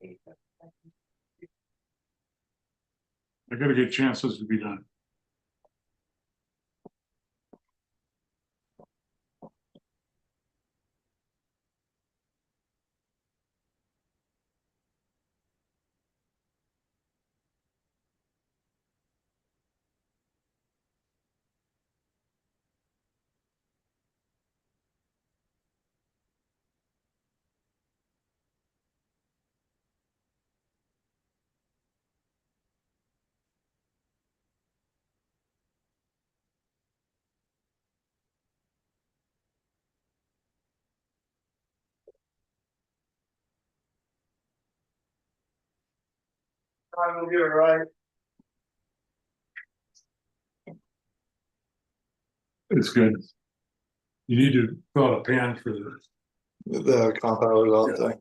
I gotta get chances to be done. You're right. It's good. You need to fill out a pan for The compound all thing.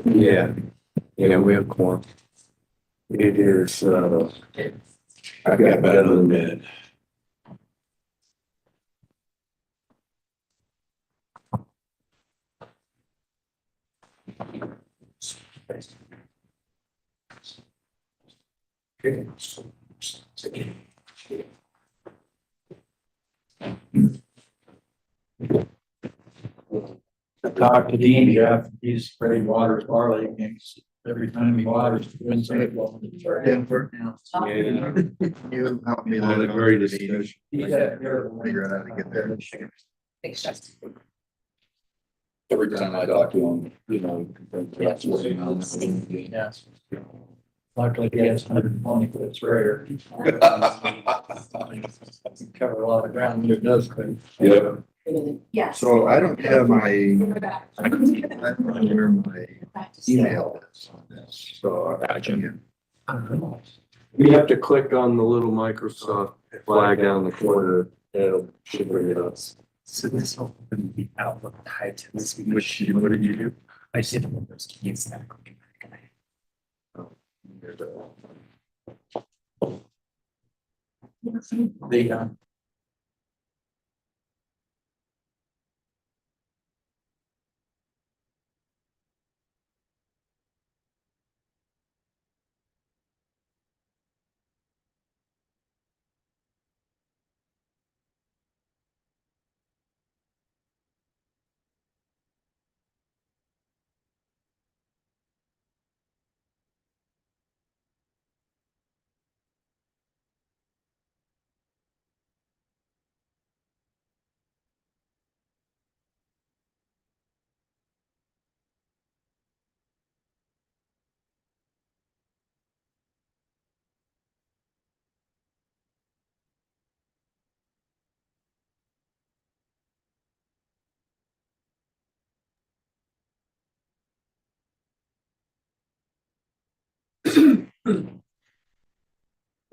yeah. Yeah, we have corn. It is, I got better than that. I talked to Dean, Jeff, he's sprayed water barley mix every time he waters. Denver. You help me. Well, they're very distinguished. Figure out how to get there. Every time I talk to him, you know, that's what he knows. Yes. Luckily, he has 120 foot sprayer. Cover a lot of ground when it does. Yeah. Yes. So I don't have my, I don't know where my email is on this, so I can. You have to click on the little Microsoft flag down the corner, and it should bring it up. So this will be Outlook tied to this. What did you do? I said, those keys that. The,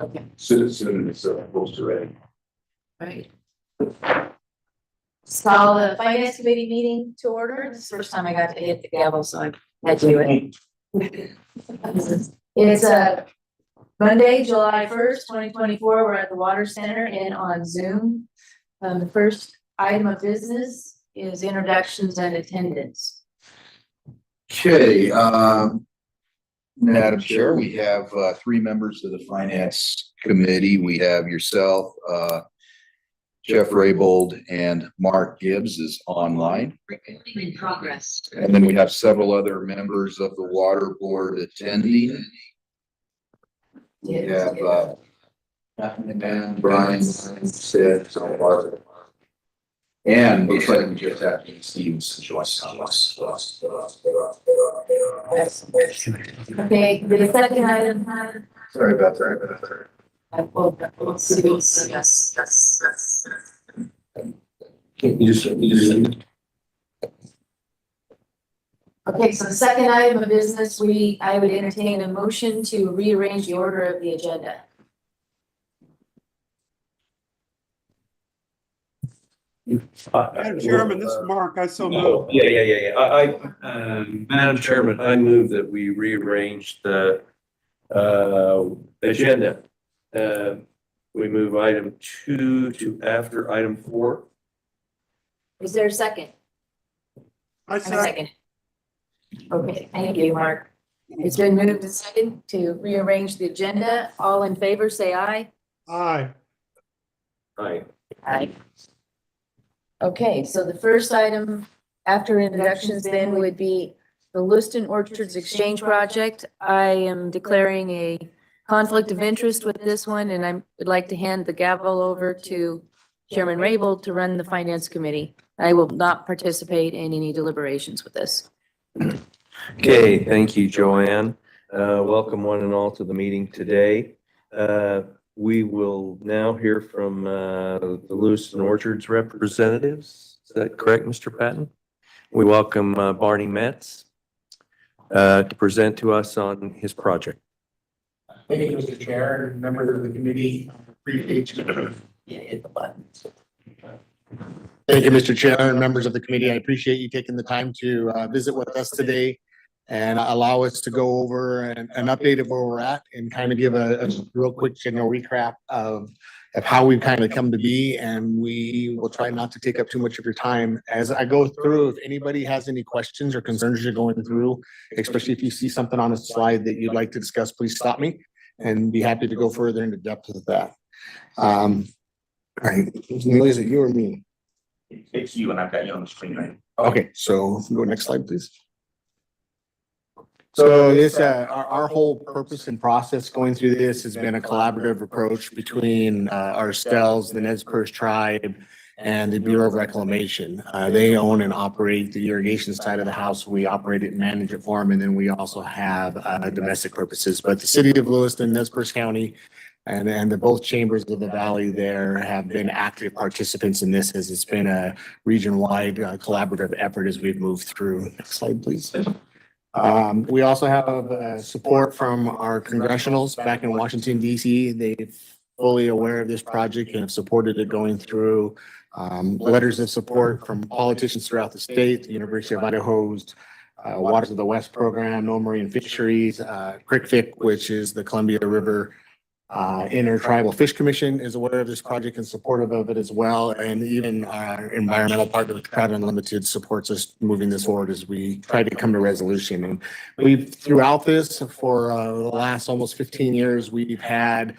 Okay, Citizen is supposed to ready. right. Let's call the finance committee meeting to order. This is the first time I got to hit the gavel, so I had to do it. It's Monday, July 1st, 2024. We're at the Water Center and on Zoom. The first item of business is introductions and attendance. Okay, Madam Chair, we have three members of the Finance Committee. We have yourself, Jeff Raybould, and Mark Gibbs is online. In progress. And then we have several other members of the Water Board attending. We have McMahon, Brian, Sid, and looks like we just have Stevenson join us. Okay, the second item. Sorry about that. We'll see. Yes. Okay, so the second item of business, I would entertain a motion to rearrange the order of the agenda. Madam Chairman, this is Mark. I so move. Oh, yeah. Madam Chairman, I move that we rearrange the agenda. we move item 2 to after item 4. Is there a second? I A said, second. Okay, thank you, Mark. It's been moved and seconded to rearrange the agenda. All in favor, say aye. aye. Aye. Aye. Okay, so the first item after introductions then would be the Lewiston Orchards Exchange Project. I am declaring a conflict of interest with this one, and I would like to hand the gavel over to Chairman Raybould to run the Finance Committee. I will not participate in any deliberations with this. Okay, thank you, Joanne. Welcome one and all to the meeting today. We will now hear from the Lewiston Orchards representatives. Is that correct, Mr. Patton? We welcome Barney Metz to present to us on his project. Thank you, Mr. Chair, and members of the committee. Appreciate you. Yeah, hit the button. Thank you, Mr. Chair, and members of the committee. I appreciate you taking the time to visit with us today and allow us to go over an update of where we're at and kind of give a real quick general recap of how we've kind of come to be. And we will try not to take up too much of your time. As I go through, if anybody has any questions or concerns you're going through, especially if you see something on a slide that you'd like to discuss, please stop me and be happy to go further into depth with that. All right, Neil, is it you or me? It's you, and I've got you on the screen, right? Okay, so go next slide, please. So this, our whole purpose and process going through this has been a collaborative approach between ourselves, the Nez Perce tribe, and the Bureau of Reclamation. They own and operate the irrigation side of the house. We operate it and manage it for them, and then we also have domestic purposes. But the city of Lewiston, Nez Perce County, and the both chambers of the valley there have been active participants in this, as it's been a region-wide collaborative effort as we've moved through. Next slide, please. We also have support from our congressionals back in Washington, DC. They're fully aware of this project and have supported it going through letters of support from politicians throughout the state, the University of Idaho's Waters of the West program, No Marine Fisheries, CRICFIC, which is the Columbia River Intertribal Fish Commission, is aware of this project and supportive of it as well. And even our environmental partner, Trout Unlimited, supports us moving this forward as we try to come to resolution. And we've, throughout this, for the last almost 15 years, we've had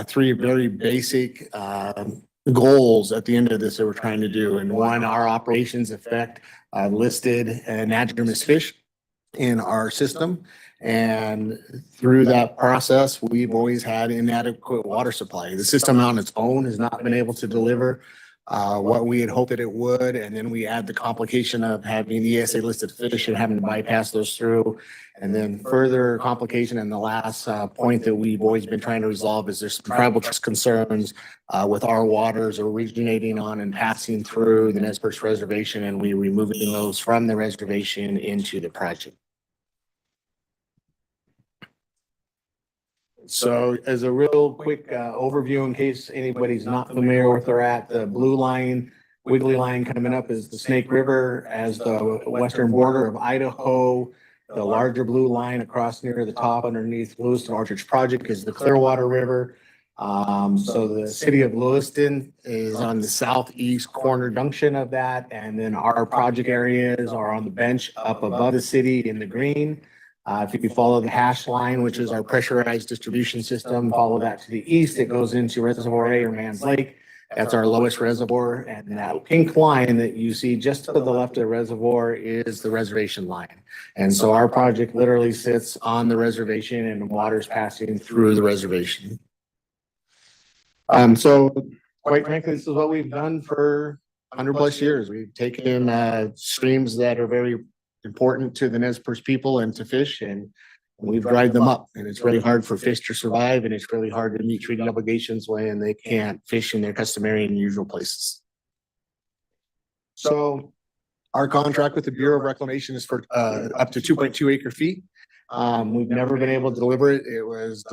3 very basic goals at the end of this that we're trying to do. And one, our operations affect listed anadromous fish in our system. And through that process, we've always had inadequate water supply. The system on its own has not been able to deliver what we had hoped that it would. And then we add the complication of having ESA listed fish and having to bypass those through. And then further complication, and the last point that we've always been trying to resolve is there's some tribal trust concerns with our waters originating on and passing through the Nez Perce Reservation, and we removing those from the reservation into the project. So as a real quick overview, in case anybody's not familiar with where we're at, the blue line, wiggly line coming up is the Snake River as the western border of Idaho. The larger blue line across near the top underneath Lewiston Orchards Project is the Clearwater River. So the city of Lewiston is on the southeast corner junction of that. And then our project areas are on the bench up above the city in the green. If you follow the hash line, which is our pressurized distribution system, follow that to the east, it goes into Reservoir A or Man's Lake. That's our lowest reservoir. And that pink line that you see just to the left of the reservoir is the reservation line. And so our project literally sits on the reservation and the water's passing through the reservation. So quite frankly, this is what we've done for 100+ years. We've taken streams that are very important to the Nez Perce people and to fish, and we've dried them up. And it's really hard for fish to survive, and it's really hard to meet treaty obligations when they can't fish in their customary and usual places. So our contract with the Bureau of Reclamation is for up to 2.2 acre feet. We've never been able to deliver it. It was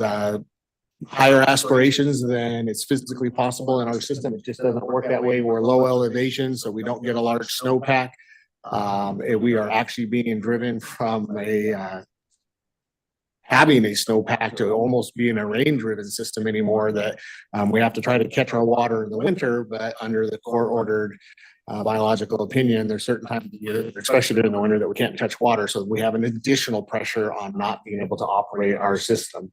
higher aspirations than it's physically possible in our system. It just doesn't work that way. We're low elevation, so we don't get a large snowpack. We are actually being driven from a having a snowpack to almost being a rain-driven system anymore, that we have to try to catch our water in the winter, but under the court-ordered biological opinion, there's certain times of the year, especially during the winter, that we can't touch water. So we have an additional pressure on not being able to operate our system.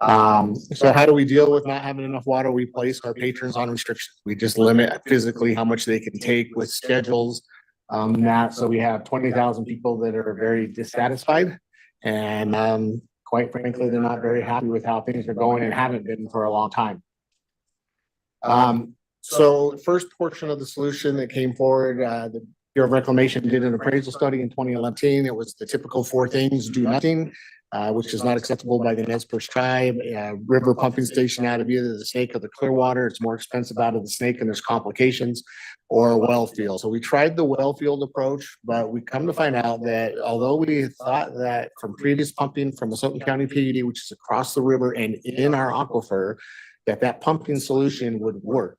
So how do we deal with not having enough water? We place our patrons on restrictions. We just limit physically how much they can take with schedules. So we have 20,000 people that are very dissatisfied, and quite frankly, they're not very happy with how things are going and haven't been for a long time. So the first portion of the solution that came forward, the Bureau of Reclamation did an appraisal study in 2011. It was the typical 4 things: do nothing, which is not acceptable by the Nez Perce tribe, river pumping station out of either the Snake or the Clearwater. It's more expensive out of the Snake and there's complications, or a well field. So we tried the well field approach, but we come to find out that although we thought that from previous pumping from the Sutton County PUD, which is across the river and in our aquifer, that pumping solution would work.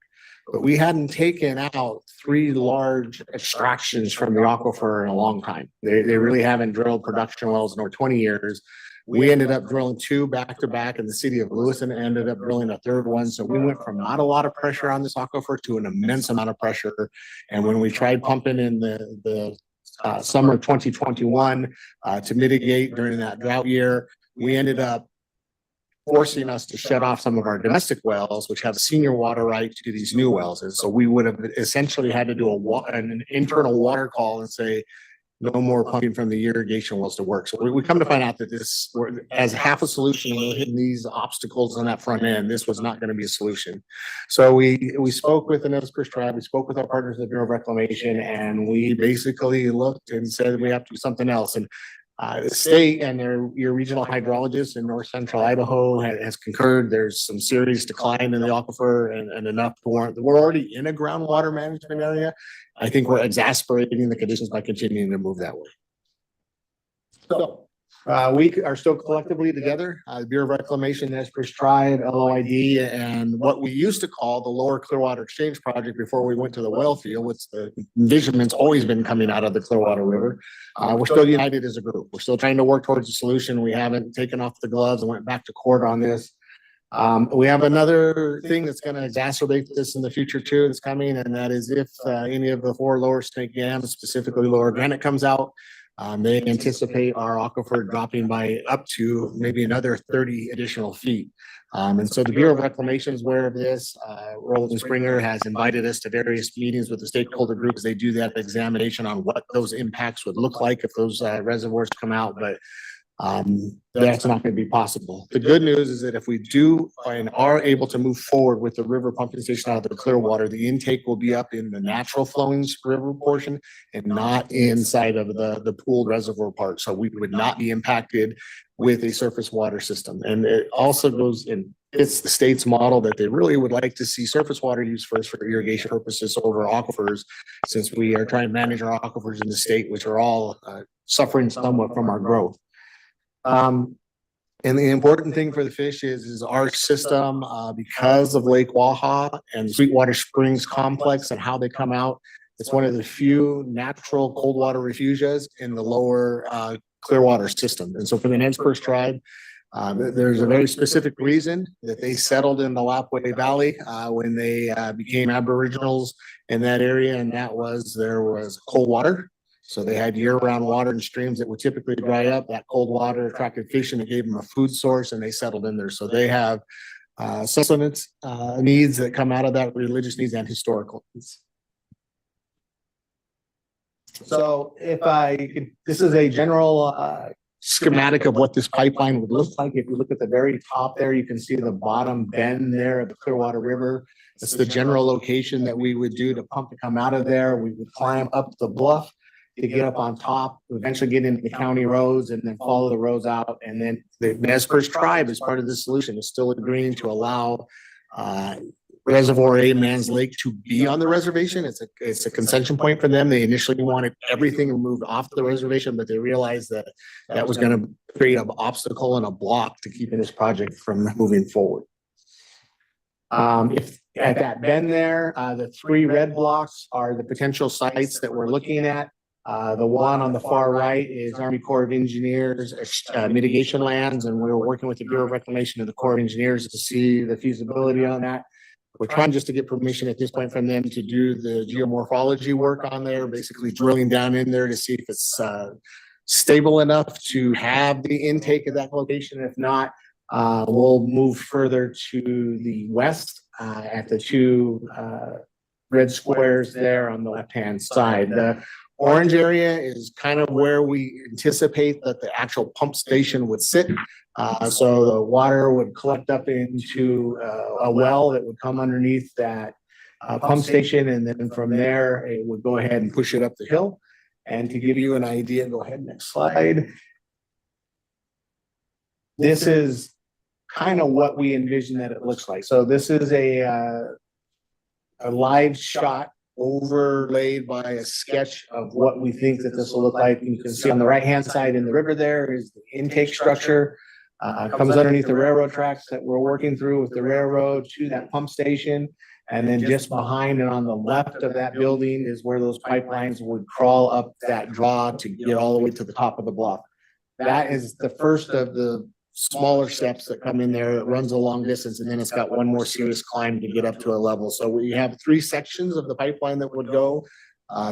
But we hadn't taken out 3 large extractions from the aquifer in a long time. They really haven't drilled production wells in over 20 years. We ended up drilling 2 back to back in the city of Lewis and ended up drilling a 3rd one. So we went from not a lot of pressure on this aquifer to an immense amount of pressure. And when we tried pumping in the summer of 2021 to mitigate during that drought year, we ended up forcing us to shut off some of our domestic wells, which have senior water right to these new wells. And so we would have essentially had to do an internal water call and say, no more pumping from the irrigation wells to work. So we come to find out that this, as half a solution, we're hitting these obstacles on that front end. This was not going to be a solution. So we spoke with the Nez Perce tribe, we spoke with our partners at the Bureau of Reclamation, and we basically looked and said we have to do something else. And the state and your regional hydrologist in north central Idaho has concurred. There's some serious decline in the aquifer and enough to warrant. We're already in a groundwater management area. I think we're exacerbating the conditions by continuing to move that way. So we are still collectively together, the Bureau of Reclamation, Nez Perce Tribe, LOID, and what we used to call the Lower Clearwater Exchange Project before we went to the well field, which the envisionment's always been coming out of the Clearwater River. We're still united as a group. We're still trying to work towards a solution. We haven't taken off the gloves and went back to court on this. We have another thing that's going to exacerbate this in the future too, that's coming, and that is if any of the 4 lower Snake dams, specifically Lower Granite, comes out, they anticipate our aquifer dropping by up to maybe another 30 additional feet. And so the Bureau of Reclamation is aware of this. Rowland and Springer has invited us to various meetings with the stakeholder groups. They do that examination on what those impacts would look like if those reservoirs come out, but that's not going to be possible. The good news is that if we do and are able to move forward with the river pumping station out of the Clearwater, the intake will be up in the natural flowing river portion and not inside of the pooled reservoir part. So we would not be impacted with a surface water system. And it also goes in, it's the state's model that they really would like to see surface water used first for irrigation purposes over aquifers, since we are trying to manage our aquifers in the state, which are all suffering somewhat from our growth. And the important thing for the fish is our system, because of Lake Waha and the Sweetwater Springs complex and how they come out, it's one of the few natural cold water refugias in the lower Clearwater system. And so for the Nez Perce tribe, there's a very specific reason that they settled in the Lapway Valley when they became Aboriginals in that area, and that was there was cold water. So they had year-round water and streams that would typically dry up. That cold water attracted fish and it gave them a food source, and they settled in there. So they have sustenance needs that come out of that, religious needs and historical needs. So if this is a general schematic of what this pipeline would look like. If you look at the very top there, you can see the bottom bend there of the Clearwater River. It's the general location that we would do to pump to come out of there. We would climb up the bluff to get up on top, eventually get into the county roads and then follow the roads out. And then the Nez Perce tribe, as part of this solution, is still agreeing to allow Reservoir A, Mans Lake, to be on the reservation. It's a concession point for them. They initially wanted everything moved off the reservation, but they realized that that was going to create an obstacle and a block to keeping this project from moving forward. If at that bend there, the 3 red blocks are the potential sites that we're looking at. The one on the far right is Army Corps of Engineers mitigation lands, and we're working with the Bureau of Reclamation and the Corps of Engineers to see the feasibility on that. We're trying just to get permission at this point from them to do the geomorphology work on there, basically drilling down in there to see if it's stable enough to have the intake at that location. If not, we'll move further to the west at the two red squares there on the left-hand side. The orange area is kind of where we anticipate that the actual pump station would sit. So the water would collect up into a well that would come underneath that pump station, and then from there, it would go ahead and push it up the hill. And to give you an idea, go ahead, next slide. This is kind of what we envision that it looks like. So this is a live shot overlaid by a sketch of what we think that this will look like. You can see on the right-hand side in the river there is the intake structure. Comes underneath the railroad tracks that we're working through with the railroad to that pump station. And then just behind and on the left of that building is where those pipelines would crawl up that draw to get all the way to the top of the bluff. That is the first of the smaller steps that come in there. It runs a long distance, and then it's got one more serious climb to get up to a level. So we have 3 sections of the pipeline that would go.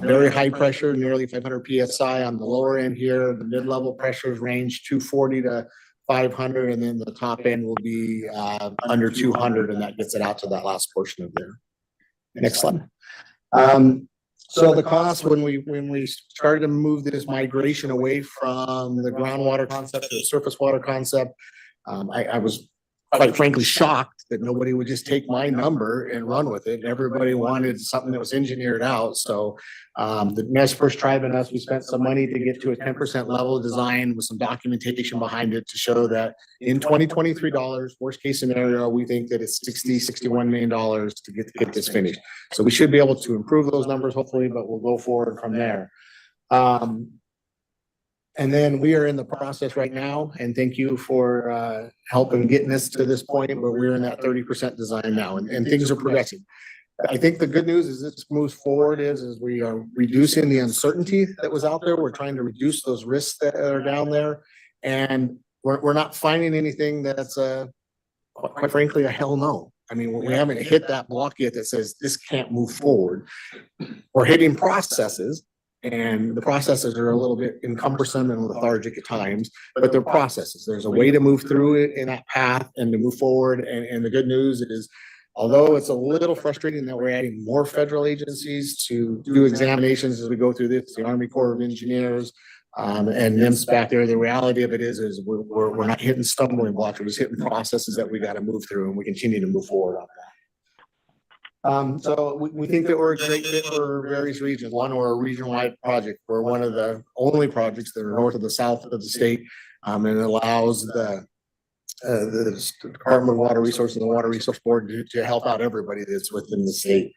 Very high pressure, nearly 500 PSI on the lower end here. The mid-level pressures range 240 to 500, and then the top end will be under 200, and that gets it out to that last portion of there. Next slide. So the cost when we started to move this migration away from the groundwater concept to the surface water concept, I was quite frankly shocked that nobody would just take my number and run with it. Everybody wanted something that was engineered out. So the Nez Perce Tribe and us, we spent some money to get to a 10% level design with some documentation behind it to show that in 2023 dollars, worst case scenario, we think that it's $61 million to get this finished. So we should be able to improve those numbers hopefully, but we'll go forward from there. And then we are in the process right now, and thank you for helping getting us to this point, but we're in that 30% design now, and things are progressing. I think the good news is this moves forward is we are reducing the uncertainty that was out there. We're trying to reduce those risks that are down there, and we're not finding anything that's quite frankly a hell no. I mean, we haven't hit that block yet that says this can't move forward. We're hitting processes. And the processes are a little bit cumbersome and lethargic at times, but they're processes. There's a way to move through it in that path and to move forward. And the good news is, although it's a little frustrating that we're adding more federal agencies to do examinations as we go through this, the Army Corps of Engineers, and NIMS back there, the reality of it is we're not hitting stumbling blocks. We're just hitting processes that we got to move through, and we continue to move forward on that. So we think that we're a great fit for various regions. One, we're a region-wide project. We're one of the only projects that are north of the south of the state, and it allows the Department of Water Resources and the Water Resource Board to help out everybody that's within the state.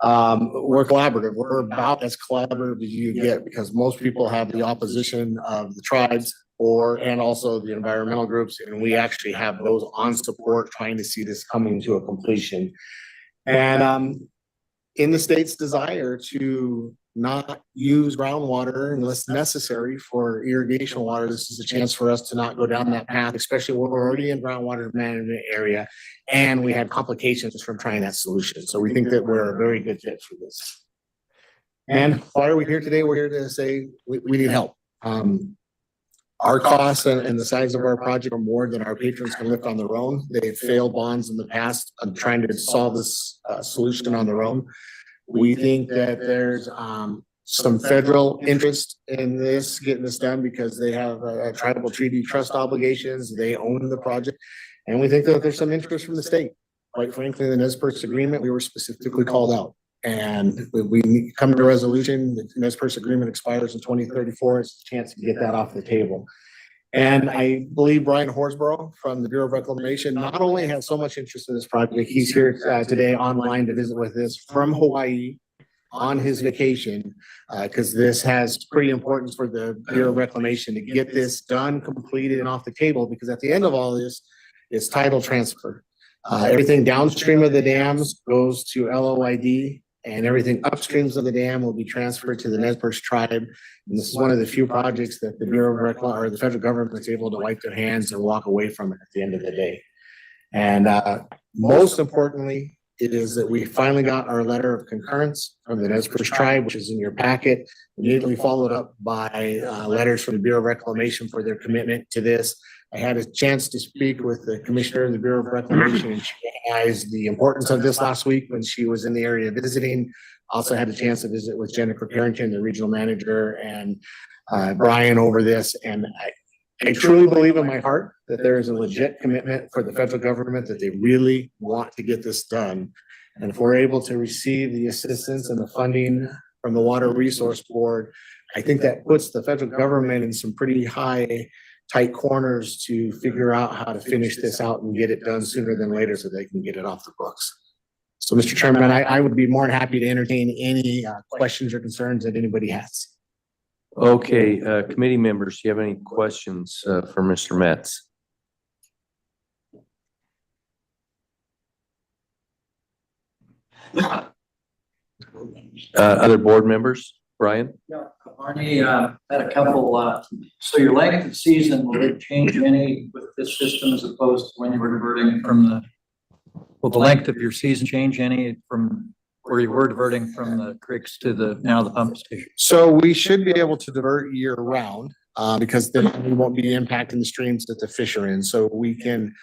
We're collaborative. We're about as collaborative as you get, because most people have the opposition of the tribes and also the environmental groups, and we actually have those on support trying to see this coming to a completion. And in the state's desire to not use groundwater unless necessary for irrigation water, this is a chance for us to not go down that path, especially when we're already in groundwater management area and we had complications from trying that solution. So we think that we're a very good fit for this. And why are we here today? We're here to say we need help. Our costs and the size of our project are more than our patrons can lift on their own. They've failed bonds in the past on trying to solve this solution on their own. We think that there's some federal interest in this, getting this done, because they have a tribal treaty trust obligations. They own the project. And we think that there's some interest from the state. Quite frankly, the Nez Perce agreement, we were specifically called out. And we come to a resolution. The Nez Perce agreement expires in 2034. It's a chance to get that off the table. And I believe Brian Horsborough from the Bureau of Reclamation not only has so much interest in this project, he's here today online to visit with us from Hawaii on his vacation, because this has pretty importance for the Bureau of Reclamation to get this done, completed, and off the table, because at the end of all this is title transfer. Everything downstream of the dams goes to LOID. and everything upstreams of the dam will be transferred to the Nez Perce tribe. And this is one of the few projects that the Bureau of or the federal government is able to wipe their hands and walk away from it at the end of the day. And most importantly, it is that we finally got our letter of concurrence from the Nez Perce tribe, which is in your packet, immediately followed up by letters from the Bureau of Reclamation for their commitment to this. I had a chance to speak with the commissioner of the Bureau of Reclamation, and she recognized the importance of this last week when she was in the area visiting. Also had a chance to visit with Jennifer Carrington, the regional manager, and Brian over this. And I truly believe in my heart that there is a legit commitment for the federal government that they really want to get this done. And if we're able to receive the assistance and the funding from the Water Resource Board, I think that puts the federal government in some pretty tight corners to figure out how to finish this out and get it done sooner than later so they can get it off the books. So, Mr. Chairman, I would be more than happy to entertain any questions or concerns that anybody has. Okay, committee members, do you have any questions for Mr. Metz? Other board members? Brian? Yeah, Arnie, had a couple, so your length of season, will it change any with this system as opposed to when you were diverting from will the length of your season change any from where you were diverting from the creeks to now the pump station? So we should be able to divert year round because then we won't be impacting the streams that the fish are in. So we can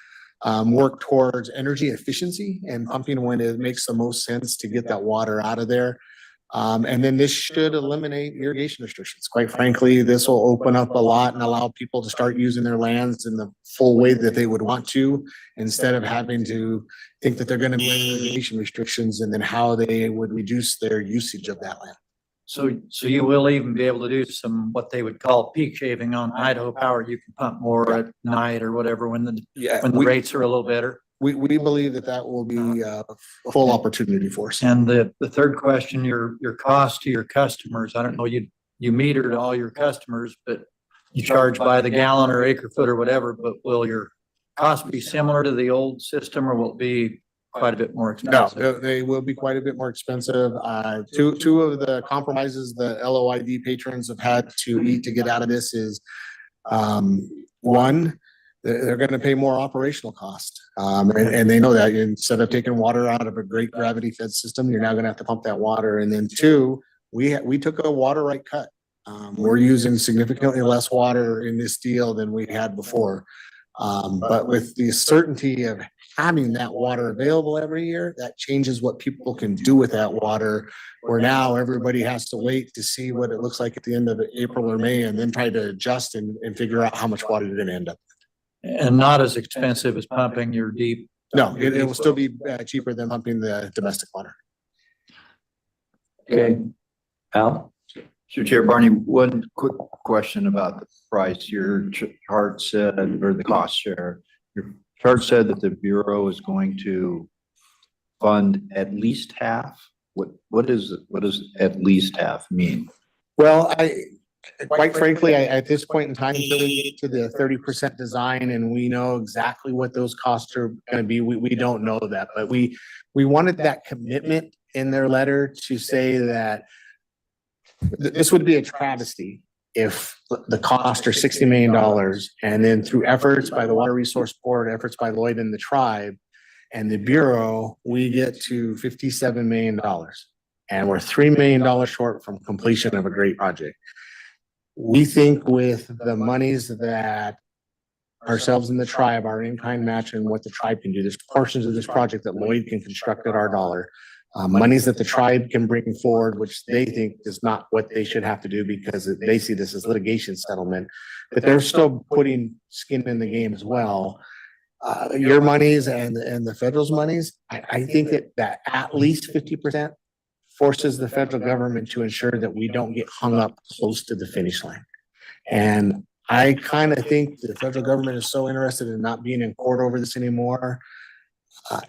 work towards energy efficiency and pumping when it makes the most sense to get that water out of there. And then this should eliminate irrigation restrictions. Quite frankly, this will open up a lot and allow people to start using their lands in the full way that they would want to, instead of having to think that they're going to be irrigation restrictions and then how they would reduce their usage of that land. So you will even be able to do some, what they would call peak shaving on Idaho Power. You can pump more at night or whatever when the rates are a little better. We believe that will be a full opportunity for us. And the third question, your cost to your customers, I don't know, you meter to all your customers, but you charge by the gallon or acre foot or whatever, but will your cost be similar to the old system or will it be quite a bit more No, expensive? they will be quite a bit more expensive. Two of the compromises the LOID patrons have had to eat to get out of this is one, they're going to pay more operational cost. And they know that instead of taking water out of a great gravity fed system, you're now going to have to pump that water. And then two, we took a water right cut. We're using significantly less water in this deal than we had before. But with the certainty of having that water available every year, that changes what people can do with that water, where now everybody has to wait to see what it looks like at the end of April or May and then try to adjust and figure out how much water you're going to end up. And not as expensive as pumping your deep. No, it will still be cheaper than pumping the domestic water. Okay. Al? Mr. Chair Barney, one quick question about the price. Your chart said, or the cost share, your chart said that the Bureau is going to fund at least half. What does at least half mean? Well, quite frankly, at this point in time, until we get to the 30% design and we know exactly what those costs are going to be, we don't know that. But we wanted that commitment in their letter to say that this would be a travesty if the costs are $60 million and then through efforts by the Water Resource Board, efforts by Lloyd and the tribe and the Bureau, we get to $57 million. And we're $3 million short from completion of a great project. We think with the monies that ourselves and the tribe are in-kind match and what the tribe can do, there's portions of this project that Lloyd can construct at our dollar. Monies that the tribe can bring forward, which they think is not what they should have to do because they see this as litigation settlement, but they're still putting skin in the game as well. Your monies and the federal's monies, I think that at least 50% forces the federal government to ensure that we don't get hung up close to the finish line. And I kind of think the federal government is so interested in not being in court over this anymore.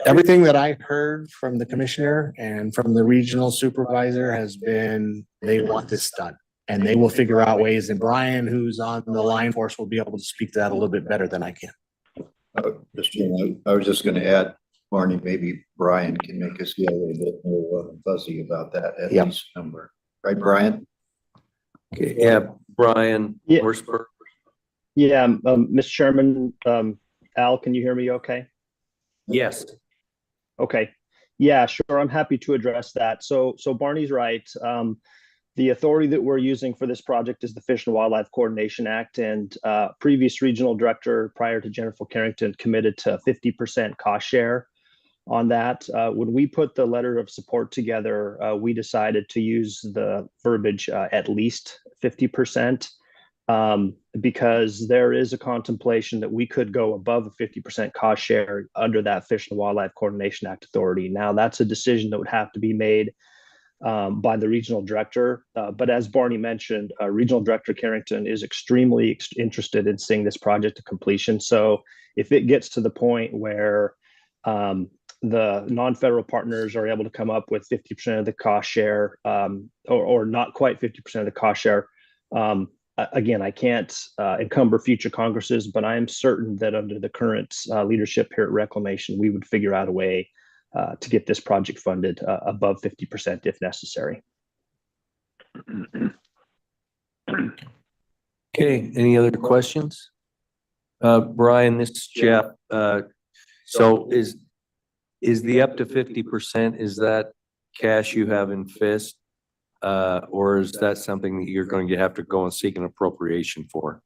Everything that I heard from the commissioner and from the regional supervisor has been, they want this done and they will figure out ways. And Brian, who's on the line for us, will be able to speak to that a little bit better than I can. I was just going to add, Barney, maybe Brian can make us feel a little bit more fuzzy about that at Yep. least number. Right, Brian? Okay, yeah, Brian, Yeah. Horsberg. Yeah, Mr. Chairman, Al, can you hear me okay? Yes. Okay. Yeah, sure. I'm happy to address that. So Barney's right. The authority that we're using for this project is the Fish and Wildlife Coordination Act, and previous regional director prior to Jennifer Carrington committed to 50% cost share on that. When we put the letter of support together, we decided to use the verbiage at least 50%. Because there is a contemplation that we could go above a 50% cost share under that Fish and Wildlife Coordination Act authority. Now, that's a decision that would have to be made by the regional director. But as Barney mentioned, Regional Director Carrington is extremely interested in seeing this project to completion. So if it gets to the point where the non-federal partners are able to come up with 50% of the cost share, or not quite 50% of the cost share, again, I can't encumber future Congresses, but I am certain that under the current leadership here at Reclamation, we would figure out a way to get this project funded above 50% if necessary. Okay, any other questions? Brian, this is Jeff. So is the up to 50%, is that cash you have in FIST? Or is that something that you're going to have to go and seek an appropriation for?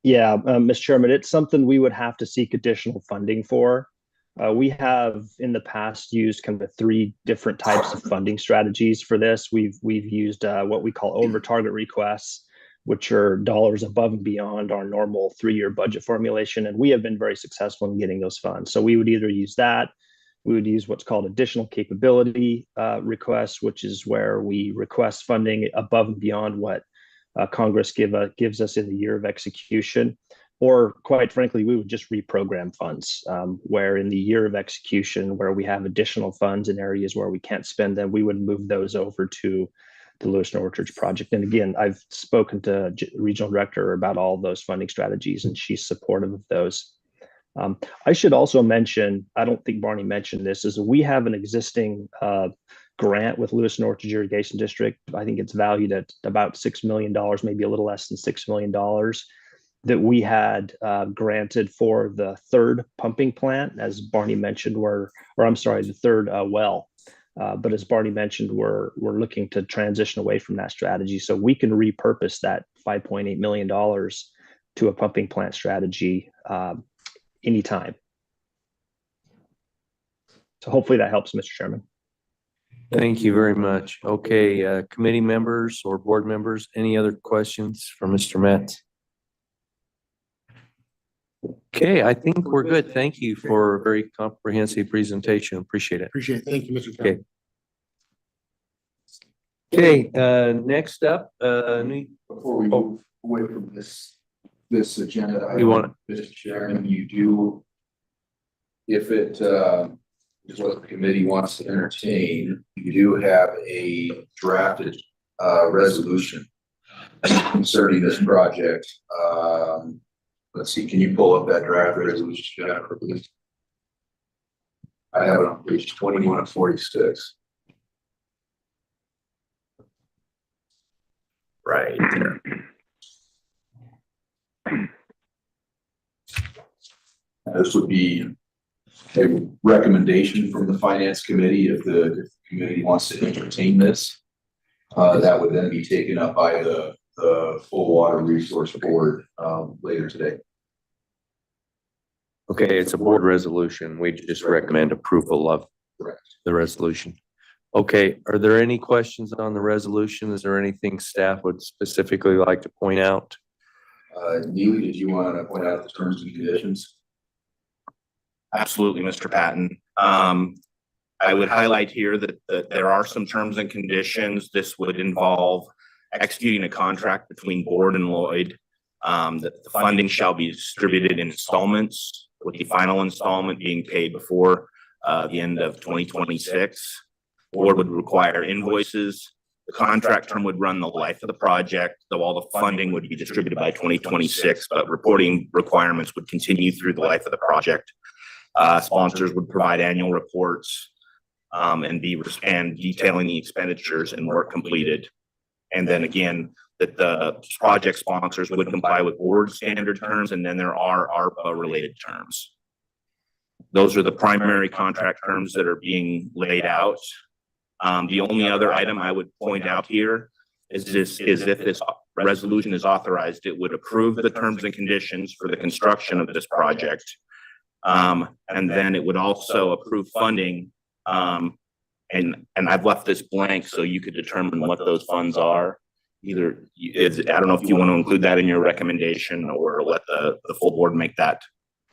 Yeah, Mr. Chairman, it's something we would have to seek additional funding for. We have in the past used kind of 3 different types of funding strategies for this. We've used what we call over target requests, which are dollars above and beyond our normal 3-year budget formulation. And we have been very successful in getting those funds. So we would either use that, we would use what's called additional capability requests, which is where we request funding above and beyond what Congress gives us in the year of execution. Or quite frankly, we would just reprogram funds where in the year of execution, where we have additional funds in areas where we can't spend them, we would move those over to the Lewis and Orchards project. And again, I've spoken to Regional Director about all those funding strategies, and she's supportive of those. I should also mention, I don't think Barney mentioned this, is we have an existing grant with Lewis and Orchards Irrigation District. I think it's valued at about $6 million, maybe a little less than $6 million, that we had granted for the 3rd pumping plant, as Barney mentioned, the 3rd well. But as Barney mentioned, we're looking to transition away from that strategy. So we can repurpose that $5.8 million to a pumping plant strategy anytime. So hopefully that helps, Mr. Chairman. Thank you very much. Okay, committee members or board members, any other questions for Mr. Metz? Okay, I think we're good. Thank you for a very comprehensive presentation. Appreciate it. Appreciate it. Thank you, Mr. Chairman. Okay, next up, Before we move away from this agenda, You want Mr. Chairman, you do, if it is what the committee wants to entertain, you do have a drafted resolution concerning this project. Let's see, can you pull up that draft resolution, Jennifer, please? I have it on page 21 of 46. Right there. This would be a recommendation from the Finance Committee if the committee wants to entertain this. That would then be taken up by the Full Water Resource Board later today. Okay, it's a board resolution. We just recommend approval of Correct. the resolution. Okay, are there any questions on the resolution? Is there anything staff would specifically like to point out? Neely, did you want to point out the terms and conditions? Absolutely, Mr. Patton. I would highlight here that there are some terms and conditions. This would involve executing a contract between board and Lloyd. That the funding shall be distributed in installments, with the final installment being paid before the end of 2026. Board would require invoices. The contract term would run the life of the project, though all the funding would be distributed by 2026, but reporting requirements would continue through the life of the project. Sponsors would provide annual reports and detailing the expenditures and work completed. And then again, that the project sponsors would comply with board standard terms, and then there are ARPA-related terms. Those are the primary contract terms that are being laid out. The only other item I would point out here is if this resolution is authorized, it would approve the terms and conditions for the construction of this project. And then it would also approve funding. And I've left this blank so you could determine what those funds are. I don't know if you want to include that in your recommendation or let the full board make that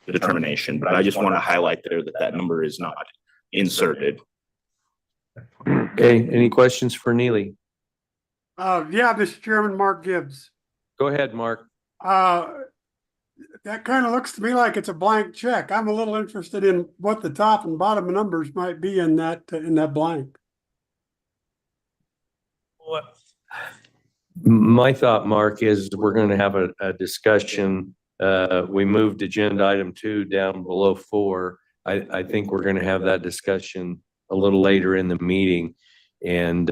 determination, but I just want to highlight there that number is not inserted. Okay, any questions for Neely? Yeah, Mr. Chairman, Mark Gibbs. Go ahead, Mark. That kind of looks to me like it's a blank check. I'm a little interested in what the top and bottom numbers might be in that blank. My thought, Mark, is we're going to have a discussion. We moved agenda item 2 down below 4. I think we're going to have that discussion a little later in the meeting, and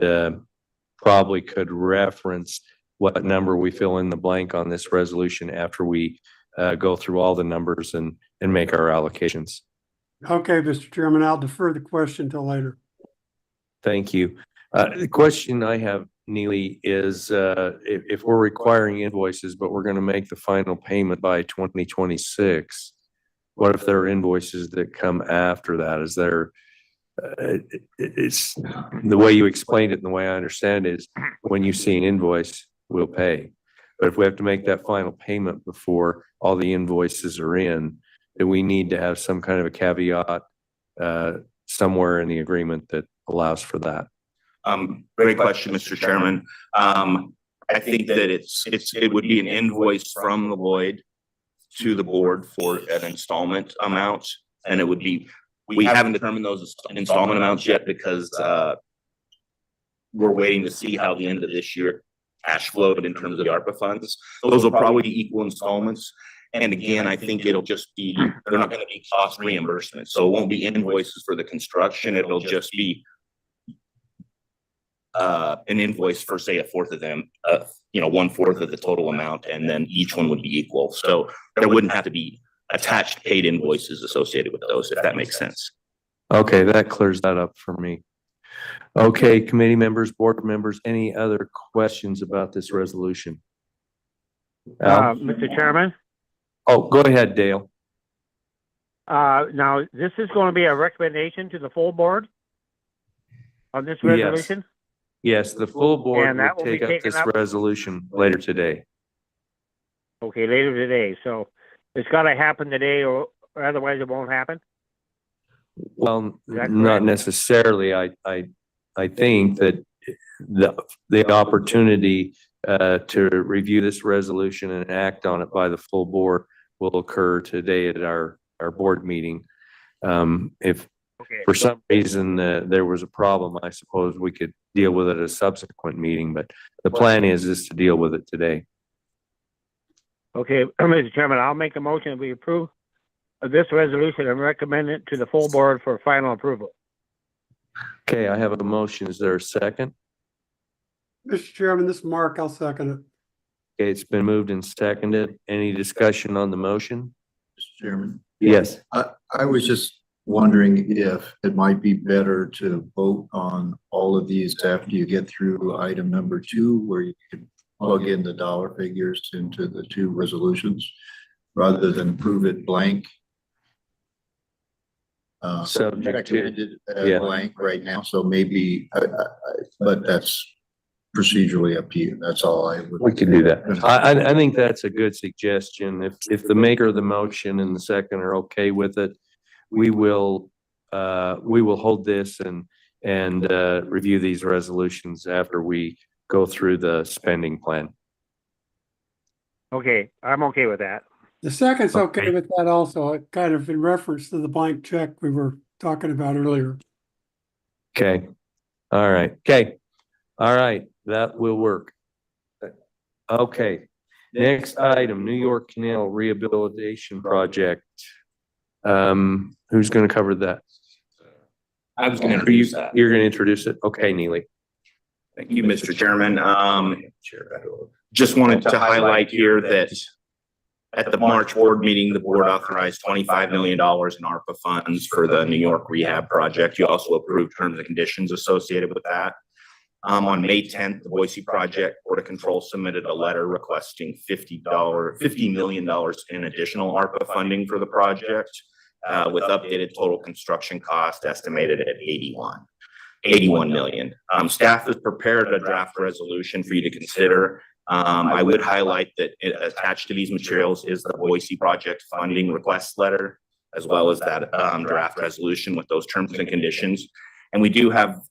probably could reference what number we fill in the blank on this resolution after we go through all the numbers and make our allocations. Okay, Mr. Chairman, I'll defer the question till later. Thank you. The question I have, Neely, is if we're requiring invoices, but we're going to make the final payment by 2026, what if there are invoices that come after that? Is there, it's the way you explained it and the way I understand it is when you see an invoice, we'll pay. But if we have to make that final payment before all the invoices are in, then we need to have some kind of a caveat somewhere in the agreement that allows for that. Great question, Mr. Chairman. I think that it would be an invoice from the Lloyd to the board for an installment amount, and it would be, we haven't determined those installment amounts yet because we're waiting to see how the end of this year cash flowed in terms of the ARPA funds. Those will probably be equal installments. And again, I think it'll just be, they're not going to be cost reimbursement. So it won't be invoices for the construction. It'll just be an invoice for, say, 1/4 of them, 1/4 of the total amount, and then each one would be equal. So there wouldn't have to be attached paid invoices associated with those, if that makes sense. Okay, that clears that up for me. Okay, committee members, board members, any other questions about this resolution? Al? Mr. Chairman, Oh, go ahead, Dale. now this is going to be a recommendation to the full board on this resolution? Yes, the full board And that will will be take up taken this up? resolution later today. Okay, later today. So it's got to happen today or otherwise it won't happen? Well, that not correct? necessarily. I think that the opportunity to review this resolution and act on it by the full board will occur today at our board meeting. If Okay. for some reason there was a problem, I suppose we could deal with it at a subsequent meeting, but the plan is to deal with it today. Okay, Mr. Chairman, I'll make a motion that we approve of this resolution and recommend it to the full board for final approval. Okay, I have a motion. Is there a second? Mr. Chairman, this is Mark. I'll second it. Okay, it's been moved and seconded. Any discussion on the motion? Mr. Chairman. Yes. I was just wondering if it might be better to vote on all of these after you get through item number 2, where you can plug in the dollar figures into the 2 resolutions rather than prove it blank. Subject to- Recommended yeah. blank right now, so maybe, but that's procedurally up to you. That's all I would. We can do that. I think that's a good suggestion. If the maker of the motion and the second are okay with it, we will hold this and review these resolutions after we go through the spending plan. Okay, I'm okay with that. The second's okay Okay. with that also, kind of in reference to the blank check we were talking about earlier. Okay. All right. Okay. All right. That will work. Okay. Next item, New York Canal Rehabilitation Project. Who's going to cover that? I was going to introduce that. You're going to introduce it? Okay, Neely. Thank you, Mr. Chairman. Just wanted to highlight here that at the March board meeting, the board authorized $25 million in ARPA funds for the New York rehab project. You also approved terms and conditions associated with that. On May 10th, the Boise Project Board of Control submitted a letter requesting $50 million in additional ARPA funding for the project, with updated total construction cost estimated at 81 million. Staff has prepared a draft resolution for you to consider. I would highlight that attached to these materials is the Boise Project funding request letter, as well as that draft resolution with those terms and conditions. And we do have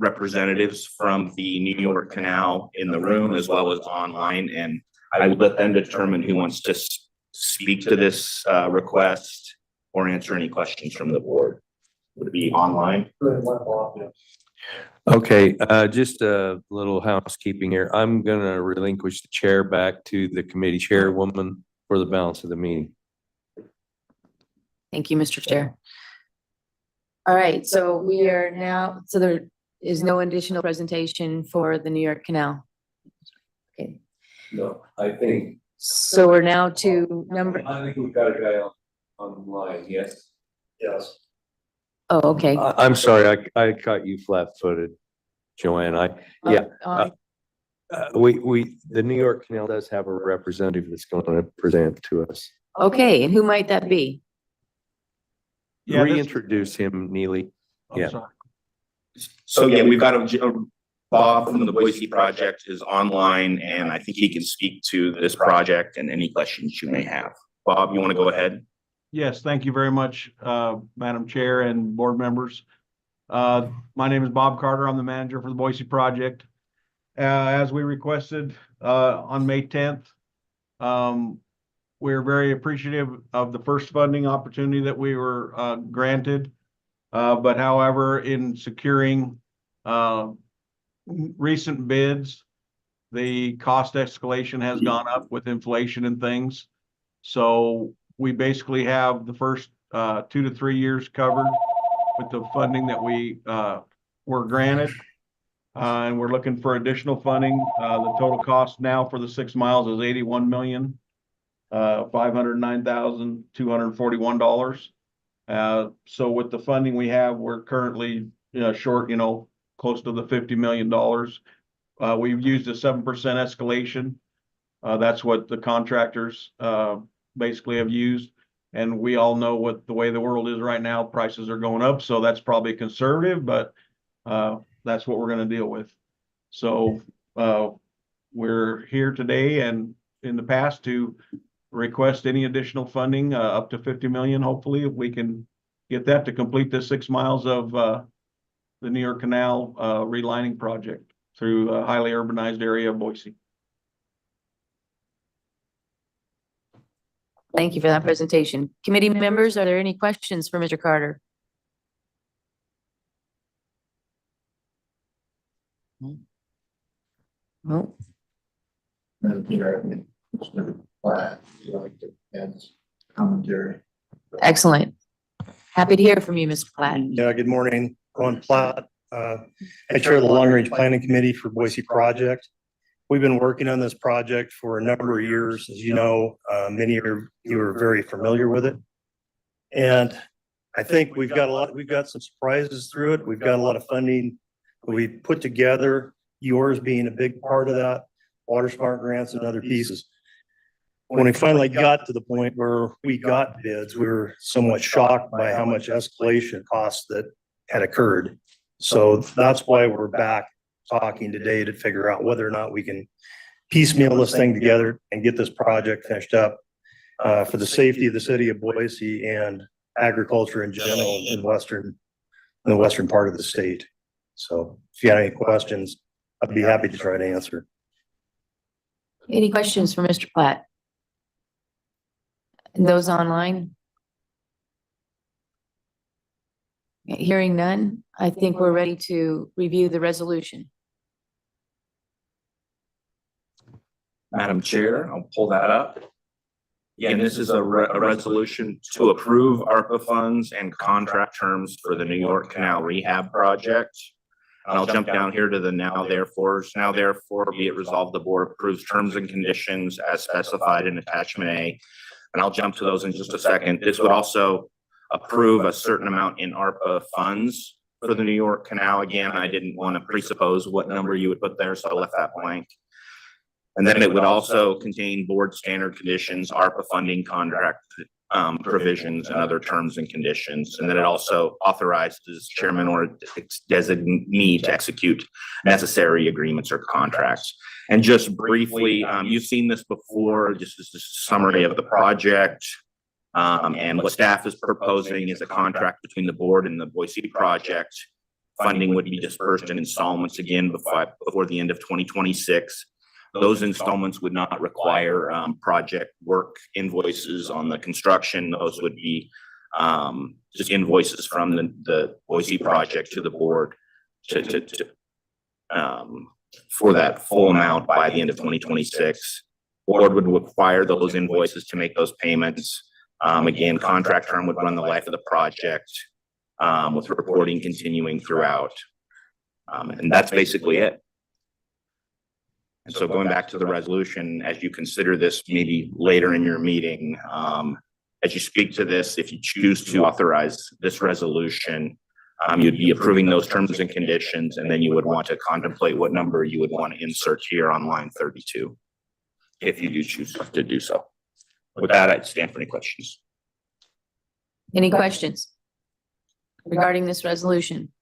representatives from the New York Canal in the room as well as online, and I will let them determine who wants to speak to this request or answer any questions from the board. Would it be online? Okay, just a little housekeeping here. I'm going to relinquish the chair back to the committee chairwoman for the balance of the meeting. Thank you, Mr. Chair. All right, so we are now, so there is no additional presentation for the New York Canal. Okay, No, I think. so we're now to number, I think we've got a guy online, yes? Yes. oh, okay. I'm sorry, I caught you flat-footed, Joanne. Yeah. The New York Canal does have a representative that's going to present to us. Okay, and who might that be? Yeah, Reintroduce him, Neely. Yeah. So yeah, we've got Bob from the Boise Project is online, and I think he can speak to this project and any questions you may have. Bob, you want to go ahead? Yes, thank you very much, Madam Chair and board members. My name is Bob Carter. I'm the manager for the Boise Project. As we requested on May 10th, we're very appreciative of the first funding opportunity that we were granted. But however, in securing recent bids, the cost escalation has gone up with inflation and things. So we basically have the first 2 to 3 years covered with the funding that we were granted. And we're looking for additional funding. The total cost now for the 6 miles is $81,509,241. So with the funding we have, we're currently short, close to the $50 million. We've used a 7% escalation. That's what the contractors basically have used. And we all know what the way the world is right now, prices are going up. So that's probably conservative, but that's what we're going to deal with. So we're here today and in the past to request any additional funding up to 50 million. Hopefully, if we can get that to complete the 6 miles of the New York Canal relining project through a highly urbanized area of Boise. Thank you for that presentation. Committee members, are there any questions for Mr. Carter? No. Commentary. Excellent. Happy to hear from you, Mr. Platt. Yeah, good morning. Ron Platt. I chair the Long Range Planning Committee for Boise Project. We've been working on this project for a number of years. As you know, many of you are very familiar with it. And I think we've got some surprises through it. We've got a lot of funding we put together, yours being a big part of that, Water Smart grants and other pieces. When we finally got to the point where we got bids, we were somewhat shocked by how much escalation costs that had occurred. So that's why we're back talking today to figure out whether or not we can piecemeal this thing together and get this project finished up for the safety of the city of Boise and agriculture in general in the western part of the state. So if you have any questions, I'd be happy to try to answer. Any questions for Mr. Platt? And those online? Hearing none, I think we're ready to review the resolution. Madam Chair, I'll pull that up. Again, this is a resolution to approve ARPA funds and contract terms for the New York Canal Rehab Project. And I'll jump down here to the now therefores. Now therefore be it resolved, the board approves terms and conditions as specified in attachment A. And I'll jump to those in just a second. This would also approve a certain amount in ARPA funds for the New York Canal. Again, I didn't want to presuppose what number you would put there, so I left that blank. And then it would also contain board standard conditions, ARPA funding contract provisions and other terms and conditions. And then it also authorizes chairman or designee to execute necessary agreements or contracts. And just briefly, you've seen this before, just as a summary of the project. And what staff is proposing is a contract between the board and the Boise project. Funding would be dispersed in installments again before the end of 2026. Those installments would not require project work invoices on the construction. Those would be just invoices from the Boise project to the board for that full amount by the end of 2026. Board would require those invoices to make those payments. Again, contract term would run the life of the project with reporting continuing throughout. And that's basically it. And so going back to the resolution, as you consider this maybe later in your meeting, as you speak to this, if you choose to authorize this resolution, you'd be approving those terms and conditions, and then you would want to contemplate what number you would want to insert here on line 32, if you do choose to do so. With that, I'd stand for any questions. Any questions regarding this resolution?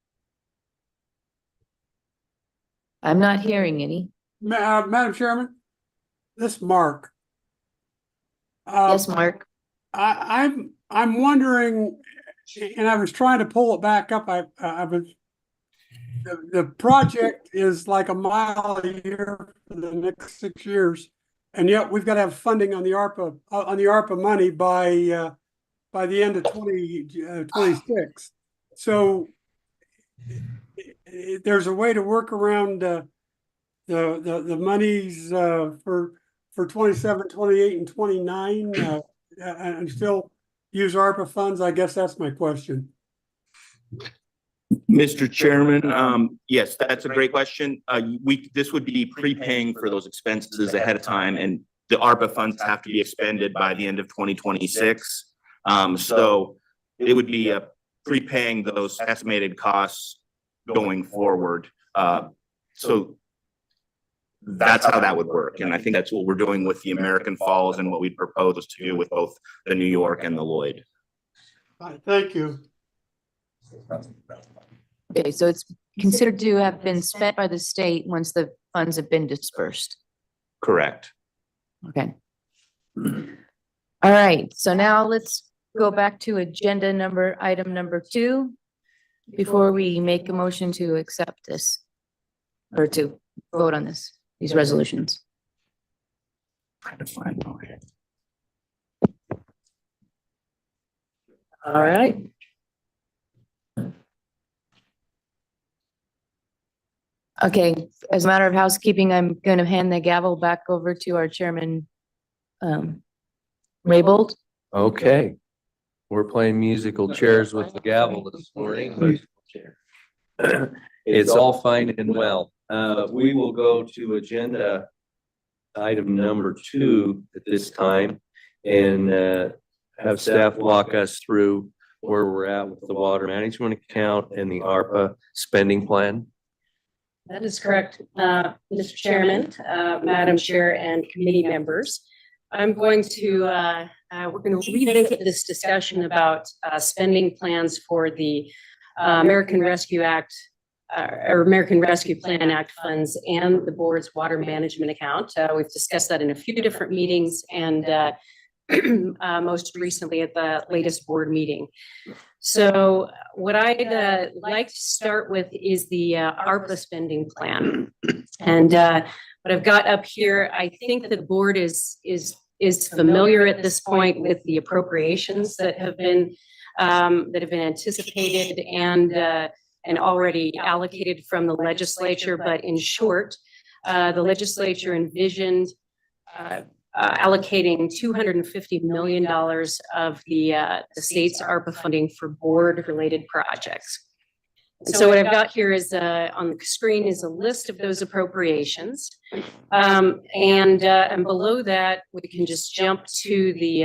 I'm not hearing any. Madam Chairman, this is Mark. Yes, Mark. I'm wondering, and I was trying to pull it back up. The project is like a mile a year for the next 6 years, and yet we've got to have funding on the ARPA money by the end of 2026. So there's a way to work around the monies for 27, 28, and 29 and still use ARPA funds? I guess that's my question. Mr. Chairman, yes, that's a great question. This would be prepaying for those expenses ahead of time, and the ARPA funds have to be expended by the end of 2026. So it would be prepaying those estimated costs going forward. So that's how that would work. And I think that's what we're doing with the American Falls and what we propose to do with both the New York and the Lloyd. Thank you. Okay, so it's considered to have been spent by the state once the funds have been dispersed. Correct. Okay. All right, so now let's go back to item number 2 before we make a motion to accept this or to vote on these resolutions. Okay. All right. Okay, as a matter of housekeeping, I'm going to hand the gavel back over to our chairman, Raybould. Okay. We're playing musical chairs with the gavel this morning. It's all fine and well. We will go to agenda item number 2 at this time and have staff walk us through where we're at with the water management account and the ARPA spending plan. That is correct, Mr. Chairman, Madam Chair, and committee members. I'm going to, we're going to revisit this discussion about spending plans for the American Rescue Act or American Rescue Plan Act funds and the board's water management account. We've discussed that in a few different meetings and most recently at the latest board meeting. So what I'd like to start with is the ARPA spending plan. And what I've got up here, I think the board is familiar at this point with the appropriations that have been anticipated and already allocated from the legislature. But in short, the legislature envisioned allocating $250 million of the state's ARPA funding for board-related projects. And so what I've got here is on the screen is a list of those appropriations. And below that, we can just jump to the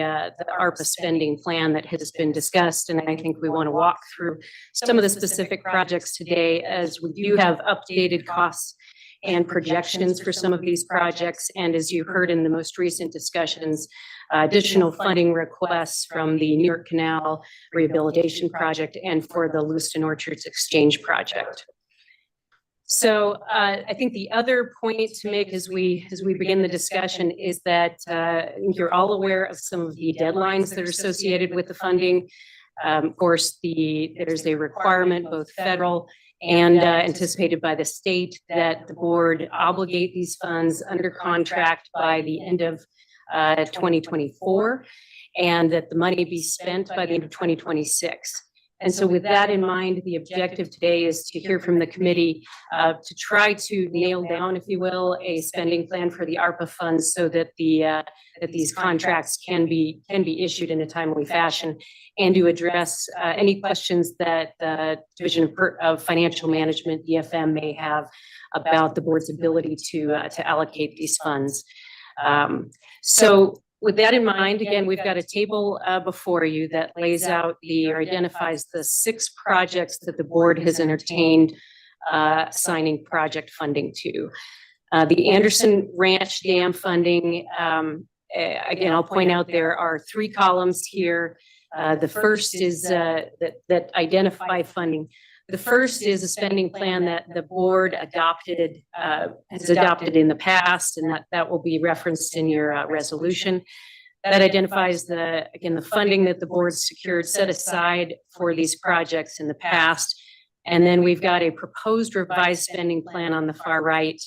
ARPA spending plan that has been discussed. And I think we want to walk through some of the specific projects today, as we do have updated costs and projections for some of these projects. And as you heard in the most recent discussions, additional funding requests from the New York Canal Rehabilitation Project and for the Lewiston Orchards Exchange Project. So I think the other point to make as we begin the discussion is that you're all aware of some of the deadlines that are associated with the funding. Of course, there's a requirement, both federal and anticipated by the state, that the board obligate these funds under contract by the end of 2024, and that the money be spent by the end of 2026. And so with that in mind, the objective today is to hear from the committee to try to nail down, if you will, a spending plan for the ARPA funds so that that these contracts can be issued in a timely fashion, and to address any questions that the Division of Financial Management, DFM, may have about the board's ability to allocate these funds. So with that in mind, again, we've got a table before you that lays out or identifies the 6 projects that the board has entertained assigning project funding to. The Anderson Ranch Dam funding, again, I'll point out there are 3 columns here. The first is that identify funding. The first is a spending plan that the board has adopted in the past, and that will be referenced in your resolution. That identifies the funding that the board secured, set aside for these projects in the past. And then we've got a proposed revised spending plan on the far right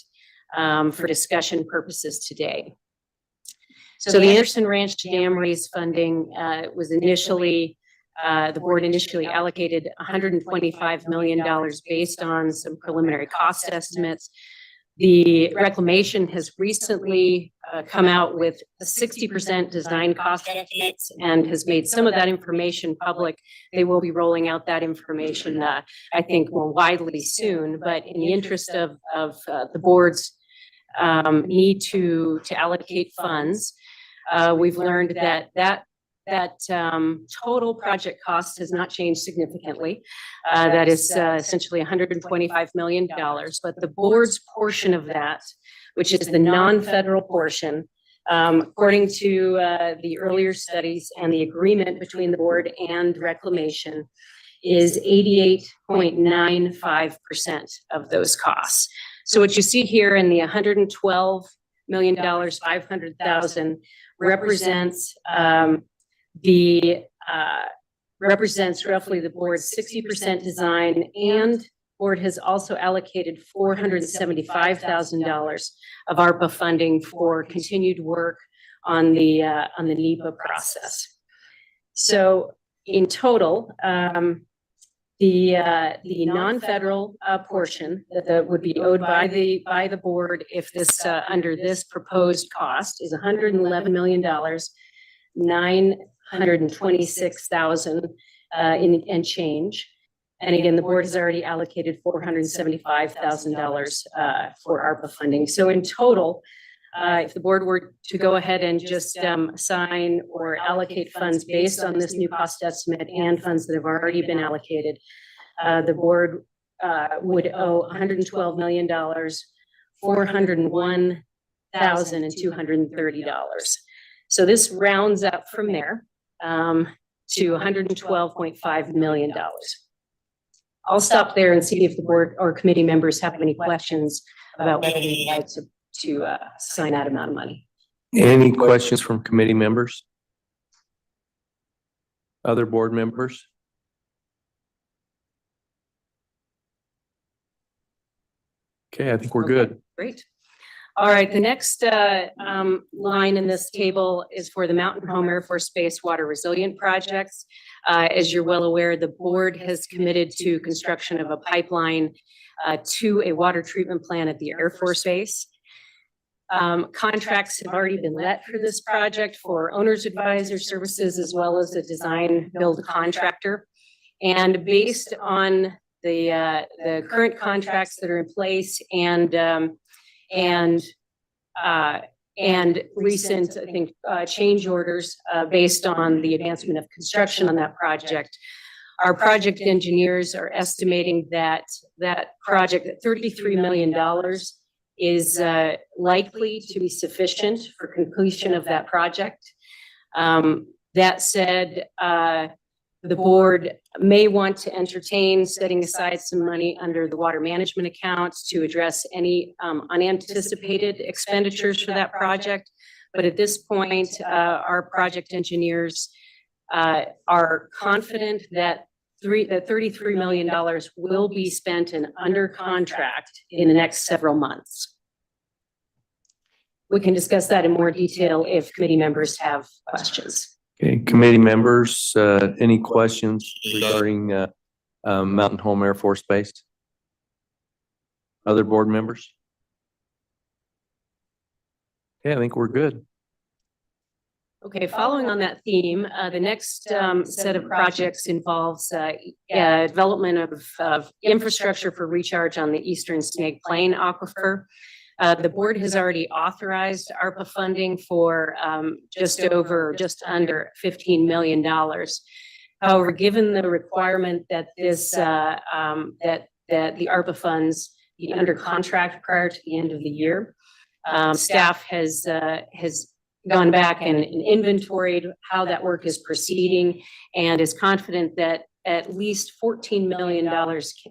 for discussion purposes today. So the Anderson Ranch Dam raise funding was initially the board initially allocated $125 million based on some preliminary cost estimates. The reclamation has recently come out with a 60% design cost estimates and has made some of that information public. They will be rolling out that information, I think, more widely soon. But in the interest of the board's need to allocate funds, we've learned that total project cost has not changed significantly. That is essentially $125 million, but the board's portion of that, which is the non-federal portion, according to the earlier studies and the agreement between the board and reclamation, is 88.95% of those costs. So what you see here in the $112 million, 500,000 represents represents roughly the board's 60% design, and board has also allocated $475,000 of ARPA funding for continued work on the NEPA process. So in total, the non-federal portion that would be owed by the board if this under this proposed cost is $111 million, $926,000 and change. And again, the board has already allocated $475,000 for ARPA funding. So in total, if the board were to go ahead and just assign or allocate funds based on this new cost estimate and funds that have already been allocated, the board would owe $112 million, $401,230. So this rounds up from there to $112.5 million. I'll stop there and see if the board or committee members have any questions about whether they'd like to assign that amount of money. Any questions from committee members? Other board members? Okay, I think we're good. Great. All right, the next line in this table is for the Mountain Home Air Force Base Water Resilient Projects. As you're well aware, the board has committed to construction of a pipeline to a water treatment plant at the Air Force Base. Contracts have already been let for this project for owner's advisor services as well as a design build contractor. And based on the current contracts that are in place and recent, I think, change orders based on the advancement of construction on that project, our project engineers are estimating that project at $33 million is likely to be sufficient for completion of that project. That said, the board may want to entertain setting aside some money under the water management account to address any unanticipated expenditures for that project. But at this point, our project engineers are confident that $33 million will be spent and under contract in the next several months. We can discuss that in more detail if committee members have questions. Okay, committee members, any questions regarding Mountain Home Air Force Base? Other board members? Okay, I think we're good. Okay, following on that theme, the next set of projects involves development of infrastructure for recharge on the Eastern Snake Plain Aquifer. The board has already authorized ARPA funding for just under $15 million. However, given the requirement that that the ARPA funds be under contract prior to the end of the year, staff has gone back and inventoried how that work is proceeding and is confident that at least $14 million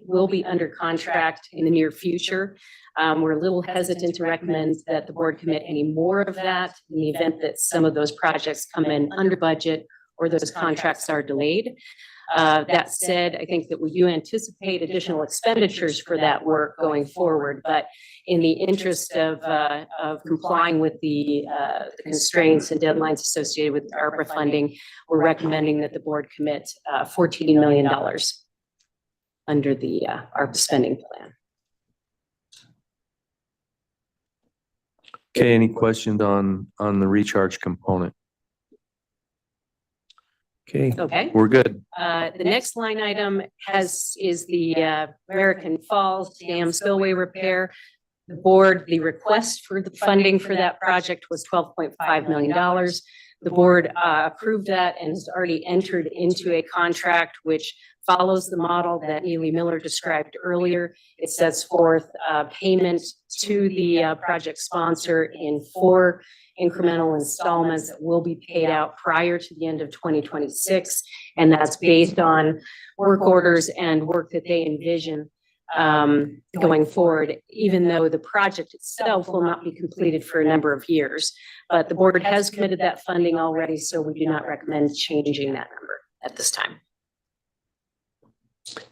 will be under contract in the near future. We're a little hesitant to recommend that the board commit any more of that in the event that some of those projects come in under budget or those contracts are delayed. That said, I think that we do anticipate additional expenditures for that work going forward, but in the interest of complying with the constraints and deadlines associated with ARPA funding, we're recommending that the board commit $14 million under the ARPA spending plan. Okay, any questions on the recharge component? Okay, we're good. The next line item is the American Falls Dam spillway repair. The request for the funding for that project was $12.5 million. The board approved that and has already entered into a contract which follows the model that Neely Miller described earlier. It sets forth payment to the project sponsor in 4 incremental installments that will be paid out prior to the end of 2026. And that's based on work orders and work that they envision going forward, even though the project itself will not be completed for a number of years. But the board has committed that funding already, so we do not recommend changing that number at this time.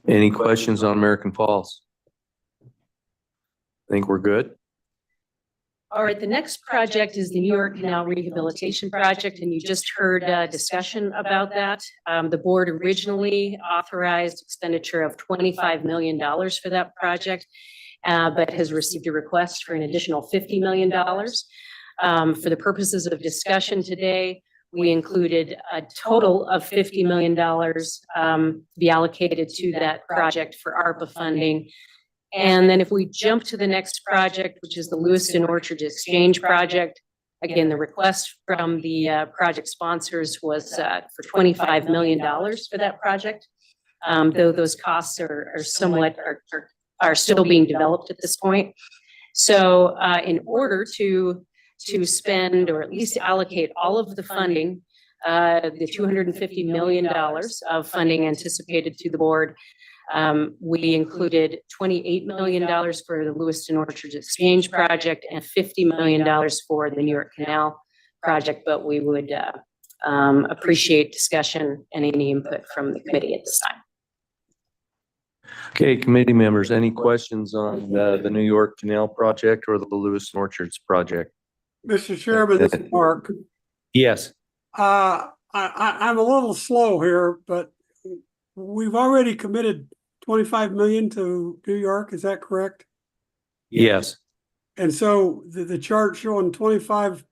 Any questions on American Falls? I think we're good. All right, the next project is the New York Canal Rehabilitation Project, and you just heard discussion about that. The board originally authorized expenditure of $25 million for that project, but has received a request for an additional $50 million. For the purposes of discussion today, we included a total of $50 million to be allocated to that project for ARPA funding. And then if we jump to the next project, which is the Lewiston Orchard Exchange Project, again, the request from the project sponsors was for $25 million for that project. Though those costs are still being developed at this point. So in order to spend or at least allocate all of the funding, the $250 million of funding anticipated to the board, we included $28 million for the Lewiston Orchard Exchange Project and $50 million for the New York Canal Project, but we would appreciate discussion and any input from the committee at this time. Okay, committee members, any questions on the New York Canal Project or the Lewiston Orchards Project? Mr. Chairman, this is Mark. Yes. I'm a little slow here, but we've already committed $25 million to New York. Is that correct? Yes. And so the chart showing 25,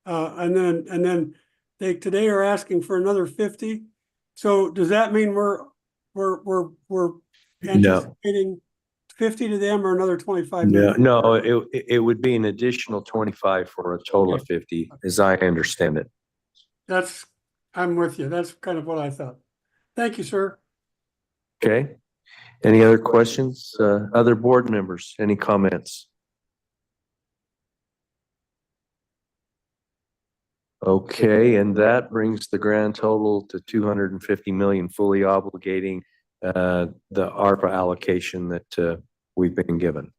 and then they today are asking for another 50. So does that mean we're anticipating 50 to them or another 25 No, million? no, it would be an additional 25 for a total of 50, as I understand it. I'm with you. That's kind of what I thought. Thank you, sir. Okay. Any other questions? Other board members, any comments? Okay, and that brings the grand total to 250 million, fully obligating the ARPA allocation that we've been given.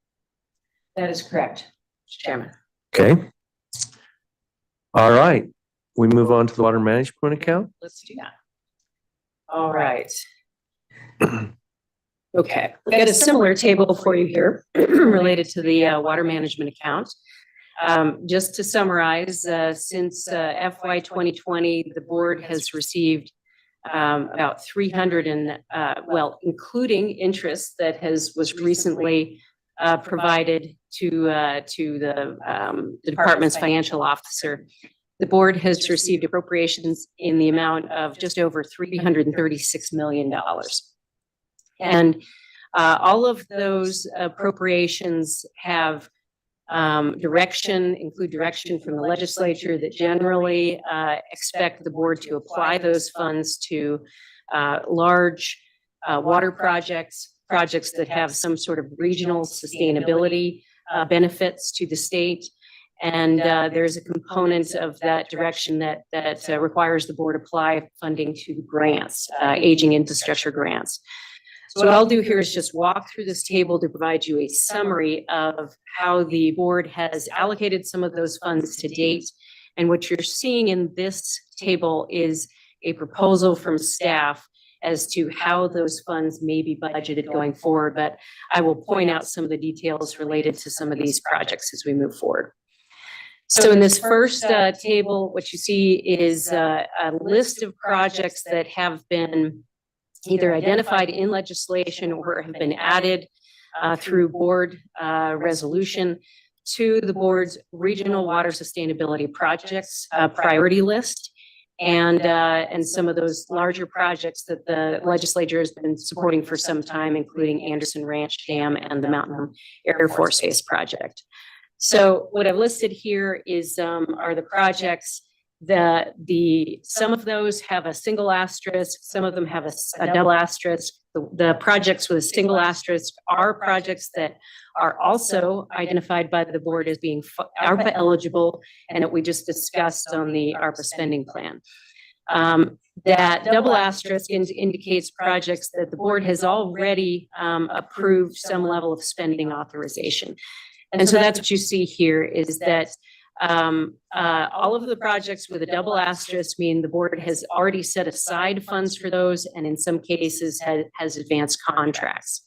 That is correct, Mr. Chairman. Okay. All right, we move on to the water management account. Let's do that. All right. Okay, I've got a similar table for you here related to the water management account. Just to summarize, since FY 2020, the board has received about 300 and, well, including interest that was recently provided to the department's financial officer. The board has received appropriations in the amount of just over $336 million. And all of those appropriations have include direction from the legislature that generally expect the board to apply those funds to large water projects that have some sort of regional sustainability benefits to the state. And there's a component of that direction that requires the board apply funding to grants, aging infrastructure grants. So what I'll do here is just walk through this table to provide you a summary of how the board has allocated some of those funds to date. And what you're seeing in this table is a proposal from staff as to how those funds may be budgeted going forward. But I will point out some of the details related to some of these projects as we move forward. So in this first table, what you see is a list of projects that have been either identified in legislation or have been added through board resolution to the board's regional water sustainability projects priority list. And some of those larger projects that the legislature has been supporting for some time, including Anderson Ranch Dam and the Mountain Air Force Base project. So what I've listed here is are the projects that some of those have a single asterisk, some of them have a double asterisk. The projects with a single asterisk are projects that are also identified by the board as being ARPA eligible and that we just discussed on the ARPA spending plan. That double asterisk indicates projects that the board has already approved some level of spending authorization. And so that's what you see here is that all of the projects with a double asterisk mean the board has already set aside funds for those and in some cases has advanced contracts.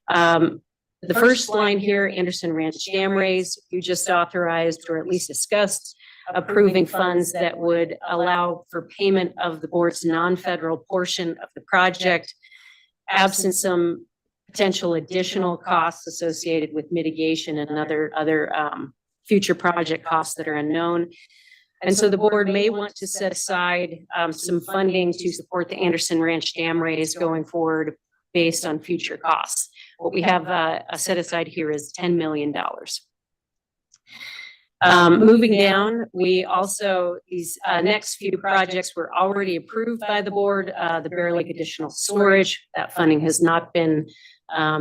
The first line here, Anderson Ranch Dam Raise, you just authorized or at least discussed approving funds that would allow for payment of the board's non-federal portion of the project, absent some potential additional costs associated with mitigation and other future project costs that are unknown. And so the board may want to set aside some funding to support the Anderson Ranch Dam Raise going forward based on future costs. What we have set aside here is $10 million. Moving down, we also, these next few projects were already approved by the board. The Bear Lake additional storage, that funding has not been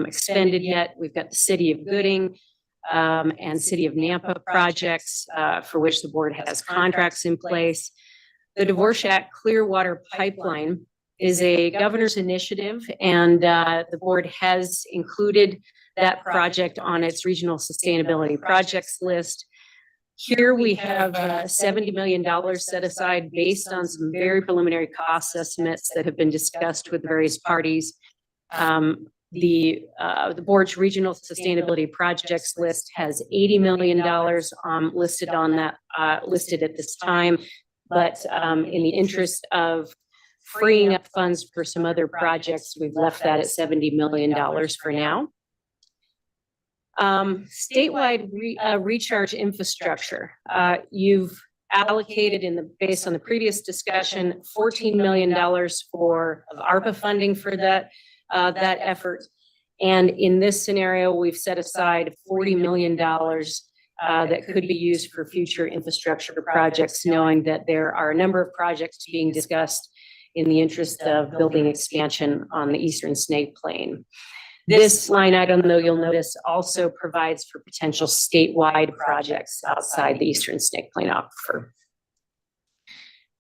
expended yet. We've got the City of Gooding and City of Nampa projects for which the board has contracts in place. The Dvorak Clearwater Pipeline is a governor's initiative, and the board has included that project on its regional sustainability projects list. Here we have $70 million set aside based on some very preliminary cost estimates that have been discussed with various parties. The board's regional sustainability projects list has $80 million listed on that listed at this time, but in the interest of freeing up funds for some other projects, we've left that at $70 million for now. Statewide recharge infrastructure. You've allocated based on the previous discussion, $14 million for of ARPA funding for that effort. And in this scenario, we've set aside $40 million that could be used for future infrastructure projects, knowing that there are a number of projects being discussed in the interest of building expansion on the eastern Snake Plain. This line item, though, you'll notice also provides for potential statewide projects outside the eastern Snake Plain aquifer.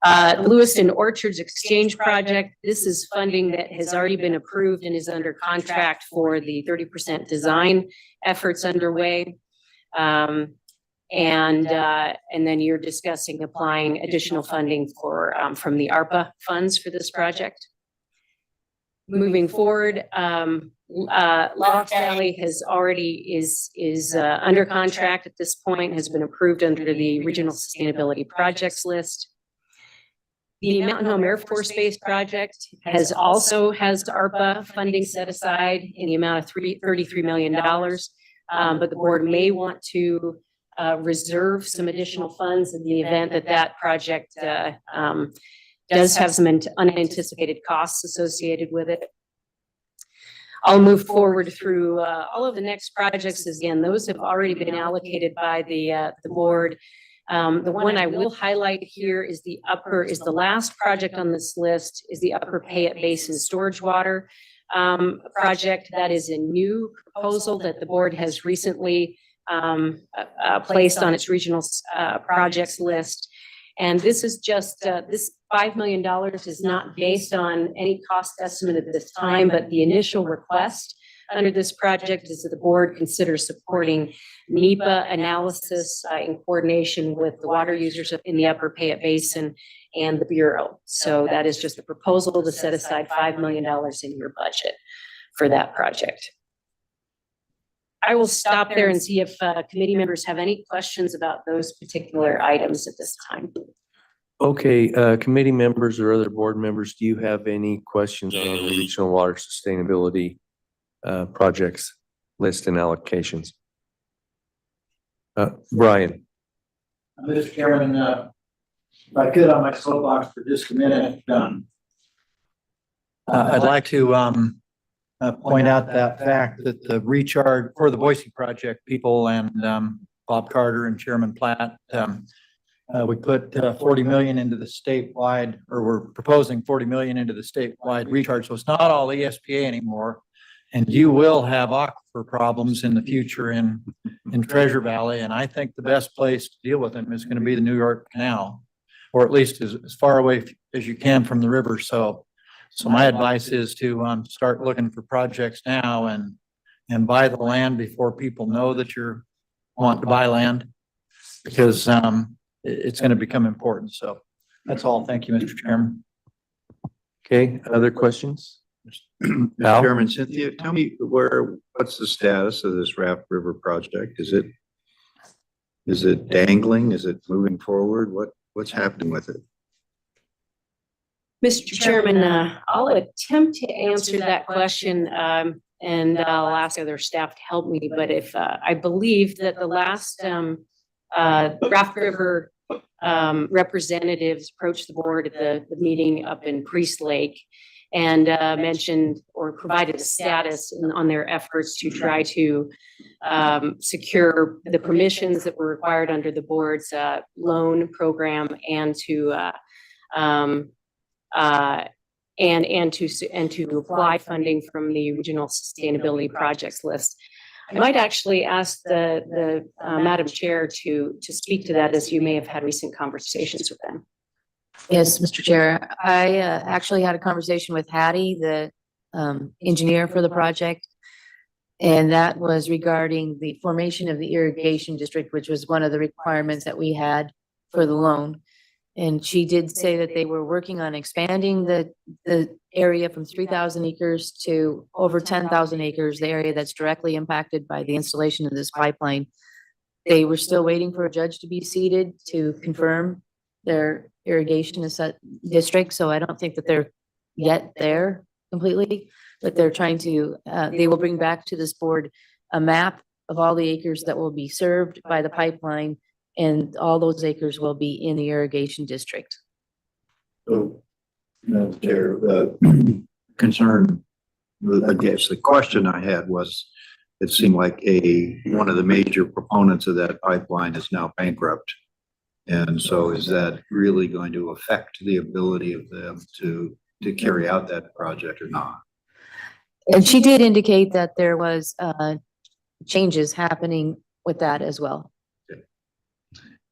Lewiston Orchards Exchange Project. This is funding that has already been approved and is under contract for the 30% design efforts underway. And then you're discussing applying additional funding for from the ARPA funds for this project. Moving forward, Lost Valley is under contract at this point, has been approved under the Regional Sustainability Projects list. The Mountain Home Air Force Base project has ARPA funding set aside in the amount of $33 million. But the board may want to reserve some additional funds in the event that project does have some unanticipated costs associated with it. I'll move forward through all of the next projects. Again, those have already been allocated by the board. The one I will highlight here is the last project on this list is the Upper Payette Basin Storage Water project. That is a new proposal that the board has recently placed on its regional projects list. And this is just, this $5 million is not based on any cost estimate at this time, but the initial request under this project is that the board consider supporting NEPA analysis in coordination with the water users in the Upper Payette Basin and the Bureau. So that is just a proposal to set aside $5 million in your budget for that project. I will stop there and see if committee members have any questions about those particular items at this time. Okay, committee members or other board members, do you have any questions on the regional water sustainability projects list and allocations? Brian. Mr. Chairman, if I could on my soapbox for just a minute, I'd like to point out that fact that the recharge for the Boise project people and Bob Carter and Chairman Platt, we put 40 million into the statewide, or we're proposing 40 million into the statewide recharge. So it's not all ESPA anymore. And you will have aquifer problems in the future in Treasure Valley. And I think the best place to deal with them is going to be the New York Canal, or at least as far away as you can from the river. So my advice is to start looking for projects now and buy the land before people know that you're wanting to buy land, because it's going to become important. So that's all. Thank you, Mr. Chairman. Okay, other questions? Mr. Chairman, Cynthia, tell me what's the status of this Raft River project? Is it dangling? Is it moving forward? What's happening with it? Mr. Chairman, I'll attempt to answer that question, and I'll ask other staff to help me. But if I believe that the last Raft River representatives approached the board at the meeting up in Priest Lake and mentioned or provided a status on their efforts to try to secure the permissions that were required under the board's loan program and to apply funding from the Regional Sustainability Projects list. I might actually ask the Madam Chair to speak to that, as you may have had recent conversations with them. Yes, Mr. Chair. I actually had a conversation with Hattie, the engineer for the project, and that was regarding the formation of the irrigation district, which was one of the requirements that we had for the loan. And she did say that they were working on expanding the area from 3,000 acres to over 10,000 acres, the area that's directly impacted by the installation of this pipeline. They were still waiting for a judge to be seated to confirm their irrigation district. So I don't think that they're yet there completely, but they're trying to, they will bring back to this board a map of all the acres that will be served by the pipeline, and all those acres will be in the irrigation district. So, Madam Chair, concern, I guess the question I had was, it seemed like one of the major proponents of that pipeline is now bankrupt. And so is that really going to affect the ability of them to carry out that project or not? And she did indicate that there was changes happening with that as well.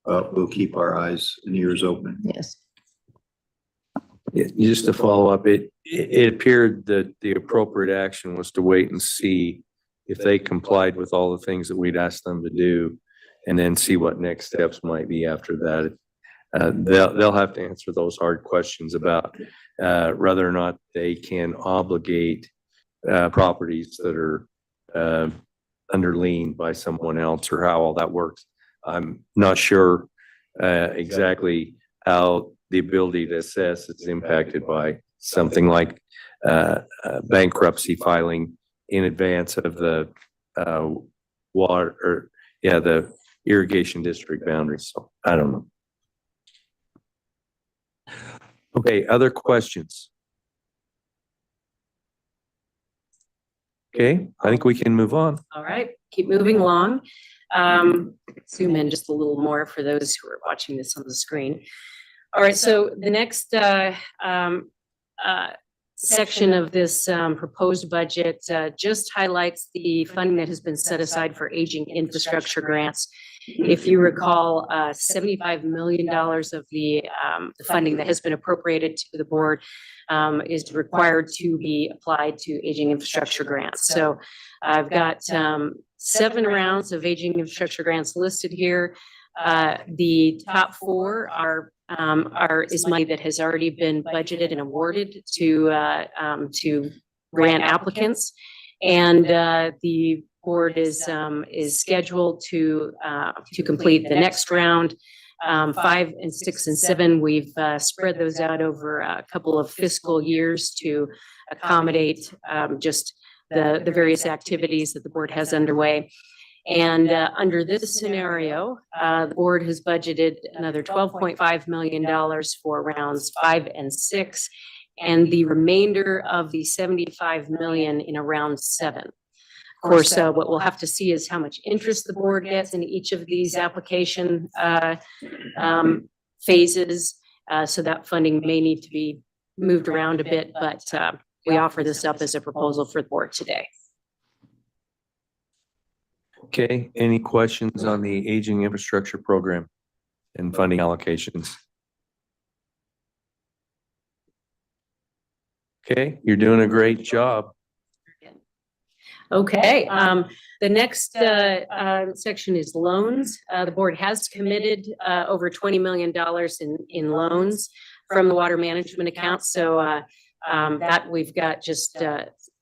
We'll keep our eyes and ears open. Yes. Yeah, just to follow up, it appeared that the appropriate action was to wait and see if they complied with all the things that we'd asked them to do, and then see what next steps might be after that. They'll have to answer those hard questions about whether or not they can obligate properties that are under lien by someone else, or how all that works. I'm not sure exactly how the ability to assess is impacted by something like bankruptcy filing in advance of the the irrigation district boundaries. So I don't know. Okay, other questions? Okay, I think we can move on. All right, keep moving along. Zoom in just a little more for those who are watching this on the screen. All right, so the next section of this proposed budget just highlights the funding that has been set aside for aging infrastructure grants. If you recall, $75 million of the funding that has been appropriated to the board is required to be applied to aging infrastructure grants. So I've got 7 rounds of aging infrastructure grants listed here. The top 4 is money that has already been budgeted and awarded to grant applicants, and the board is scheduled to complete the next round. 5 and 6 and 7, we've spread those out over a couple of fiscal years to accommodate just the various activities that the board has underway. And under this scenario, the board has budgeted another $12.5 million for rounds 5 and 6, and the remainder of the $75 million in round 7. Of course, what we'll have to see is how much interest the board gets in each of these application phases. So that funding may need to be moved around a bit, but we offer this up as a proposal for the board today. Okay, any questions on the aging infrastructure program and funding allocations? Okay, you're doing a great job. Okay, the next section is loans. The board has committed over $20 million in loans from the water management account. So that we've got just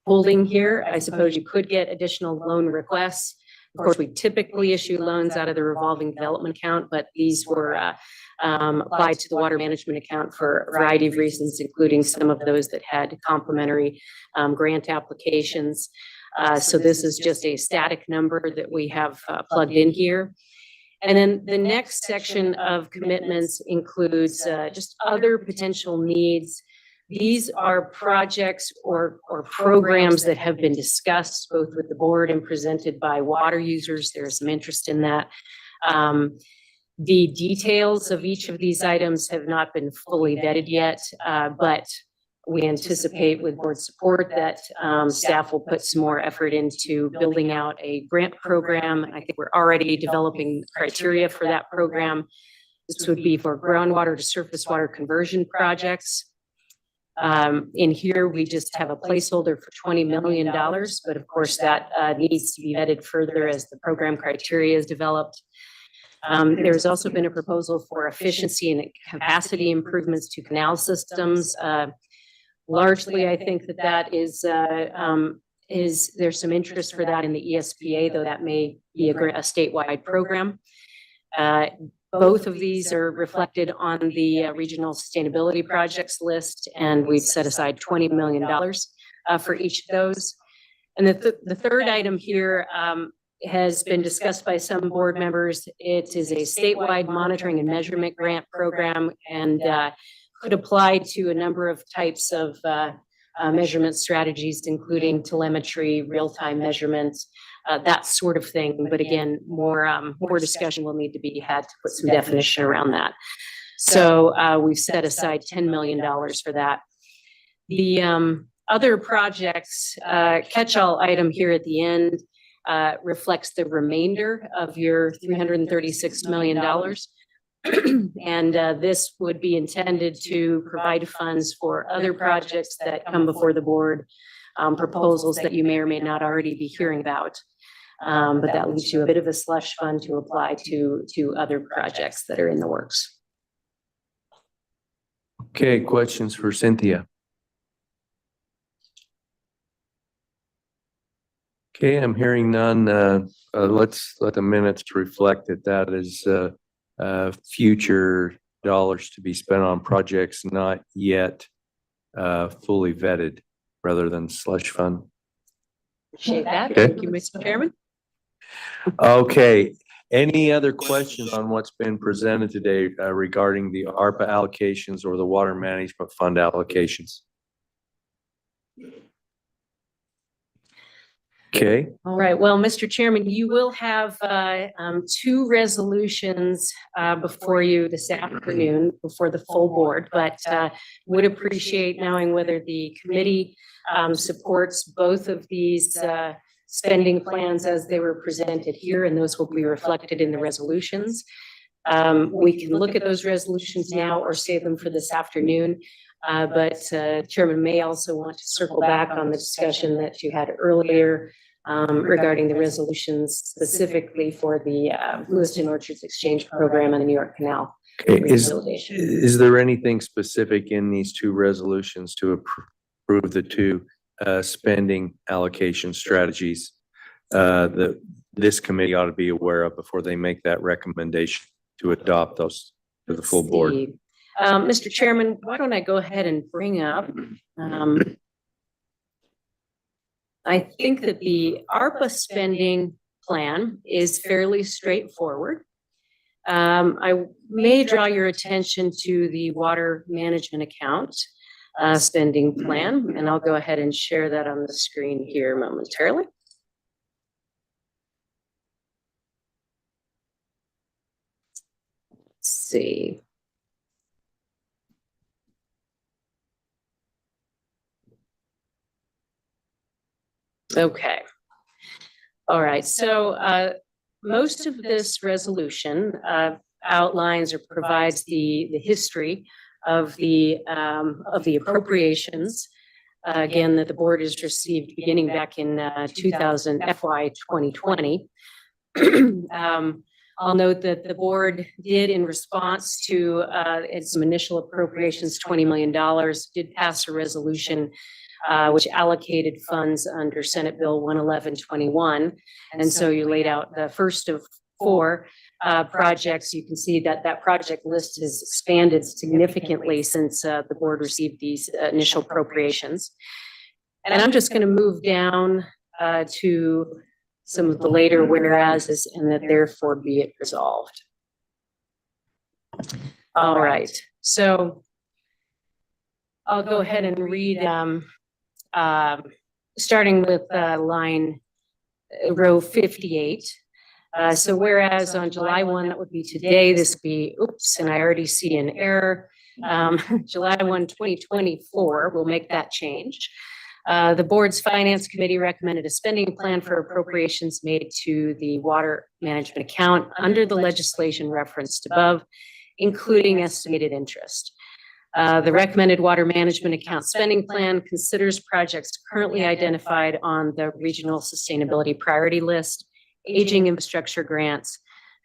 holding here. I suppose you could get additional loan requests. Of course, we typically issue loans out of the revolving development account, but these were applied to the water management account for a variety of reasons, including some of those that had complementary grant applications. So this is just a static number that we have plugged in here. And then the next section of commitments includes just other potential needs. These are projects or programs that have been discussed both with the board and presented by water users. There's some interest in that. The details of each of these items have not been fully vetted yet, but we anticipate with board support that staff will put some more effort into building out a grant program. I think we're already developing criteria for that program. This would be for groundwater to surface water conversion projects. In here, we just have a placeholder for $20 million, but of course that needs to be vetted further as the program criteria is developed. There's also been a proposal for efficiency and capacity improvements to canal systems. Largely, I think that is there's some interest for that in the ESPA, though that may be a statewide program. Both of these are reflected on the regional sustainability projects list, and we've set aside $20 million for each of those. And the third item here has been discussed by some board members. It is a statewide monitoring and measurement grant program and could apply to a number of types of measurement strategies, including telemetry, real-time measurements, that sort of thing. But again, more discussion will need to be had to put some definition around that. So we've set aside $10 million for that. The other projects catch-all item here at the end reflects the remainder of your $336 million. And this would be intended to provide funds for other projects that come before the board, proposals that you may or may not already be hearing about. But that leaves you a bit of a slush fund to apply to other projects that are in the works. Okay, questions for Cynthia? Okay, I'm hearing none. Let's let the minutes reflect that is future dollars to be spent on projects not yet fully vetted rather than slush fund. Appreciate that. Okay. Thank you, Mr. Chairman. Okay, any other questions on what's been presented today regarding the ARPA allocations or the water management fund allocations? Okay. All right. Well, Mr. Chairman, you will have two resolutions before you this afternoon before the full board, but would appreciate knowing whether the committee supports both of these spending plans as they were presented here, and those will be reflected in the resolutions. We can look at those resolutions now or save them for this afternoon. But Chairman may also want to circle back on the discussion that you had earlier regarding the resolutions specifically for the Lewiston Orchards Exchange Program and the New York Canal. Okay. Rehabilitation. Is there anything specific in these two resolutions to approve the two spending allocation strategies that this committee ought to be aware of before they make that recommendation to adopt those to the full board? Mr. Chairman, why don't I go ahead and bring up, I think that the ARPA spending plan is fairly straightforward. I may draw your attention to the water management account spending plan, and I'll go ahead and share that on the screen here momentarily. Let's see. Okay. All right. So most of this resolution outlines or provides the history of the appropriations. Again, that the board has received beginning back in FY 2020. I'll note that the board did, in response to some initial appropriations, $20 million, did pass a resolution which allocated funds under Senate Bill 11121. And so you laid out the first of four projects. You can see that that project list has expanded significantly since the board received these initial appropriations. And I'm just going to move down to some of the later whereases, and that therefore be it resolved. All right, so I'll go ahead and read starting with row 58. So whereas on July 1, that would be today, this would be, oops, and I already see an error. July 1, 2024, we'll make that change. The board's finance committee recommended a spending plan for appropriations made to the water management account under the legislation referenced above, including estimated interest. The recommended water management account spending plan considers projects currently identified on the regional sustainability priority list, aging infrastructure grants,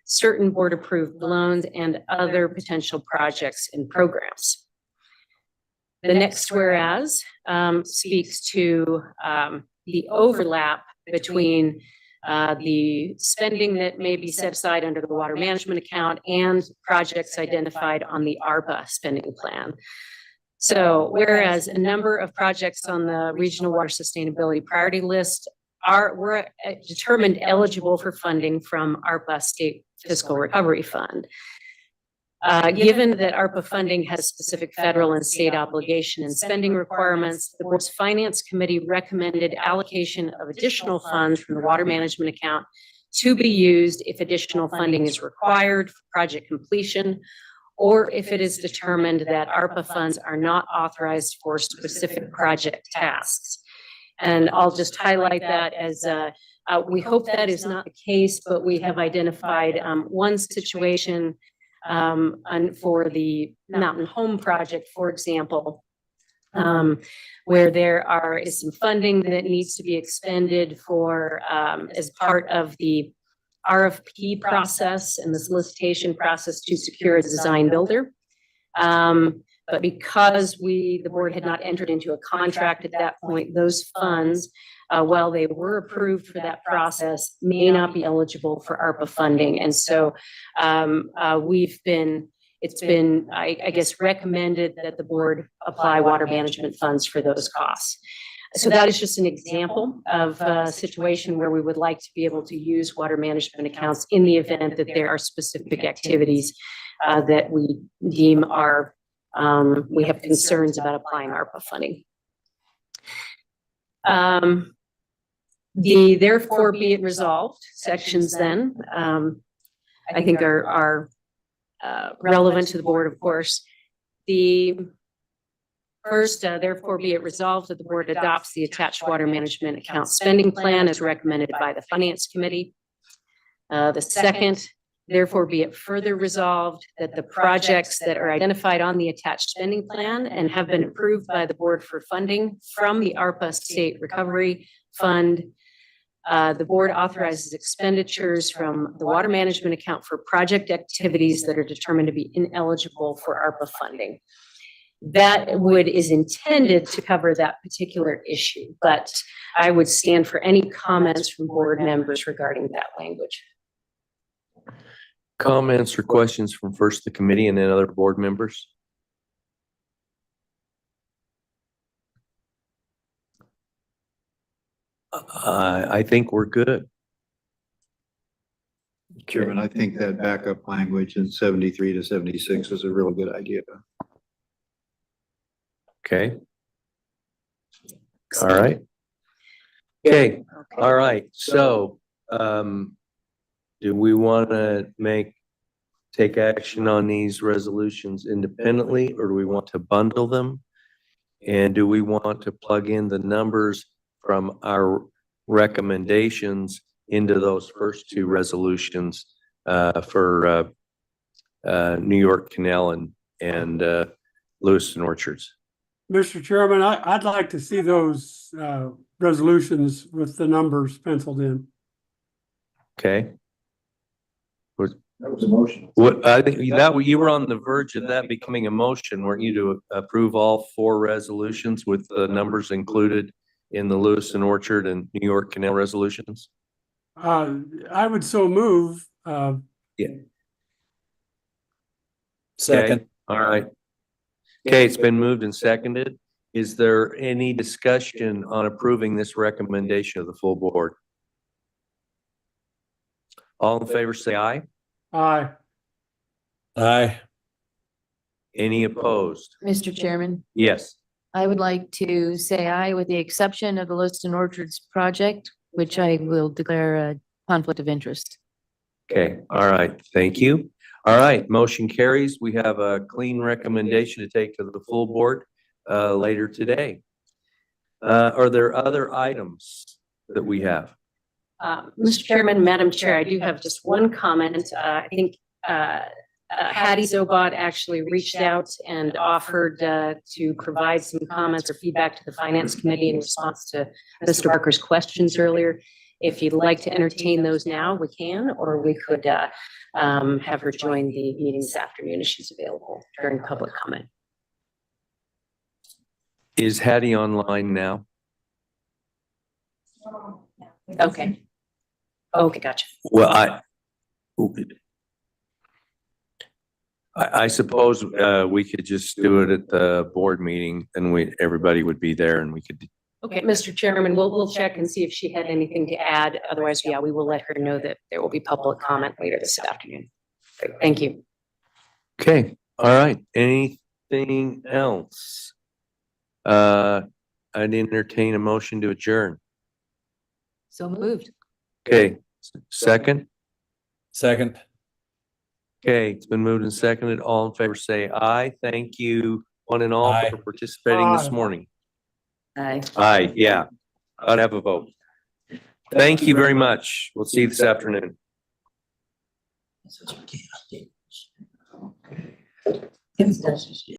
certain board approved loans, and other potential projects and programs. The next whereas speaks to the overlap between the spending that may be set aside under the water management account and projects identified on the ARPA spending plan. So whereas a number of projects on the regional water sustainability priority list we're determined eligible for funding from ARPA State Fiscal Recovery Fund. Given that ARPA funding has specific federal and state obligation and spending requirements, the board's finance committee recommended allocation of additional funds from the water management account to be used if additional funding is required for project completion, or if it is determined that ARPA funds are not authorized for specific project tasks. And I'll just highlight that as we hope that is not the case, but we have identified one situation and for the Mountain Home project, for example, where there is some funding that needs to be expended for as part of the RFP process and the solicitation process to secure a design builder. But because the board had not entered into a contract at that point, those funds, while they were approved for that process, may not be eligible for ARPA funding. And so it's been, I guess, recommended that the board apply water management funds for those costs. So that is just an example of a situation where we would like to be able to use water management accounts in the event that there are specific activities that we deem are we have concerns about applying ARPA funding. The therefore be it resolved sections then, I think are relevant to the board, of course. The first, therefore be it resolved that the board adopts the attached water management account spending plan as recommended by the finance committee. The second, therefore be it further resolved that the projects that are identified on the attached spending plan and have been approved by the board for funding from the ARPA State Recovery Fund, the board authorizes expenditures from the water management account for project activities that are determined to be ineligible for ARPA funding. That is intended to cover that particular issue, but I would stand for any comments from board members regarding that language. Comments or questions from first the committee and then other board members? I think we're good. Chairman, I think that backup language in 73 to 76 is a real good idea. Okay. All right. Okay. All right. So, do we want to take action on these resolutions independently, or do we want to bundle them? And do we want to plug in the numbers from our recommendations into those first two resolutions for New York Canal and Lewiston Orchards? Mr. Chairman, I'd like to see those resolutions with the numbers penciled in. Okay. That was a motion. What I think you were on the verge of that becoming a motion, weren't you, to approve all four resolutions with the numbers included in the Lewiston Orchard and New York Canal resolutions? I would so move. Yeah. Second. Okay. All right. Okay, it's been moved and seconded. Is there any discussion on approving this recommendation of the full board? All in favor, say aye. Aye. Aye. Any opposed? Mr. Chairman, Yes. I would like to say aye with the exception of the Lewiston Orchards project, which I will declare a conflict of interest. Okay, all right, thank you. All right, motion carries. We have a clean recommendation to take to the full board later today. Are there other items that we have? Mr. Chairman, Madam Chair, I do have just one comment. I think Hattie Zobot actually reached out and offered to provide some comments or feedback to the Finance Committee in response to Mr. Barker's questions earlier. If you'd like to entertain those now, we can, or we could have her join the meeting this afternoon if she's available during public comment. Is Hattie online now? Okay. Okay, gotcha. Well, I suppose we could just do it at the board meeting and everybody would be there and we could Okay, Mr. Chairman, we'll check and see if she had anything to add. Otherwise, yeah, we will let her know that there will be public comment later this afternoon. Great, thank you. Okay, all right. Anything else? I'd entertain a motion to adjourn. So moved. Okay, second? Second. Okay, it's been moved and seconded. All in favor, say aye. Thank you, one and all, Aye. for participating this morning. Aye. Aye, yeah. I'd have a vote. Thank you very much. We'll see you this afternoon.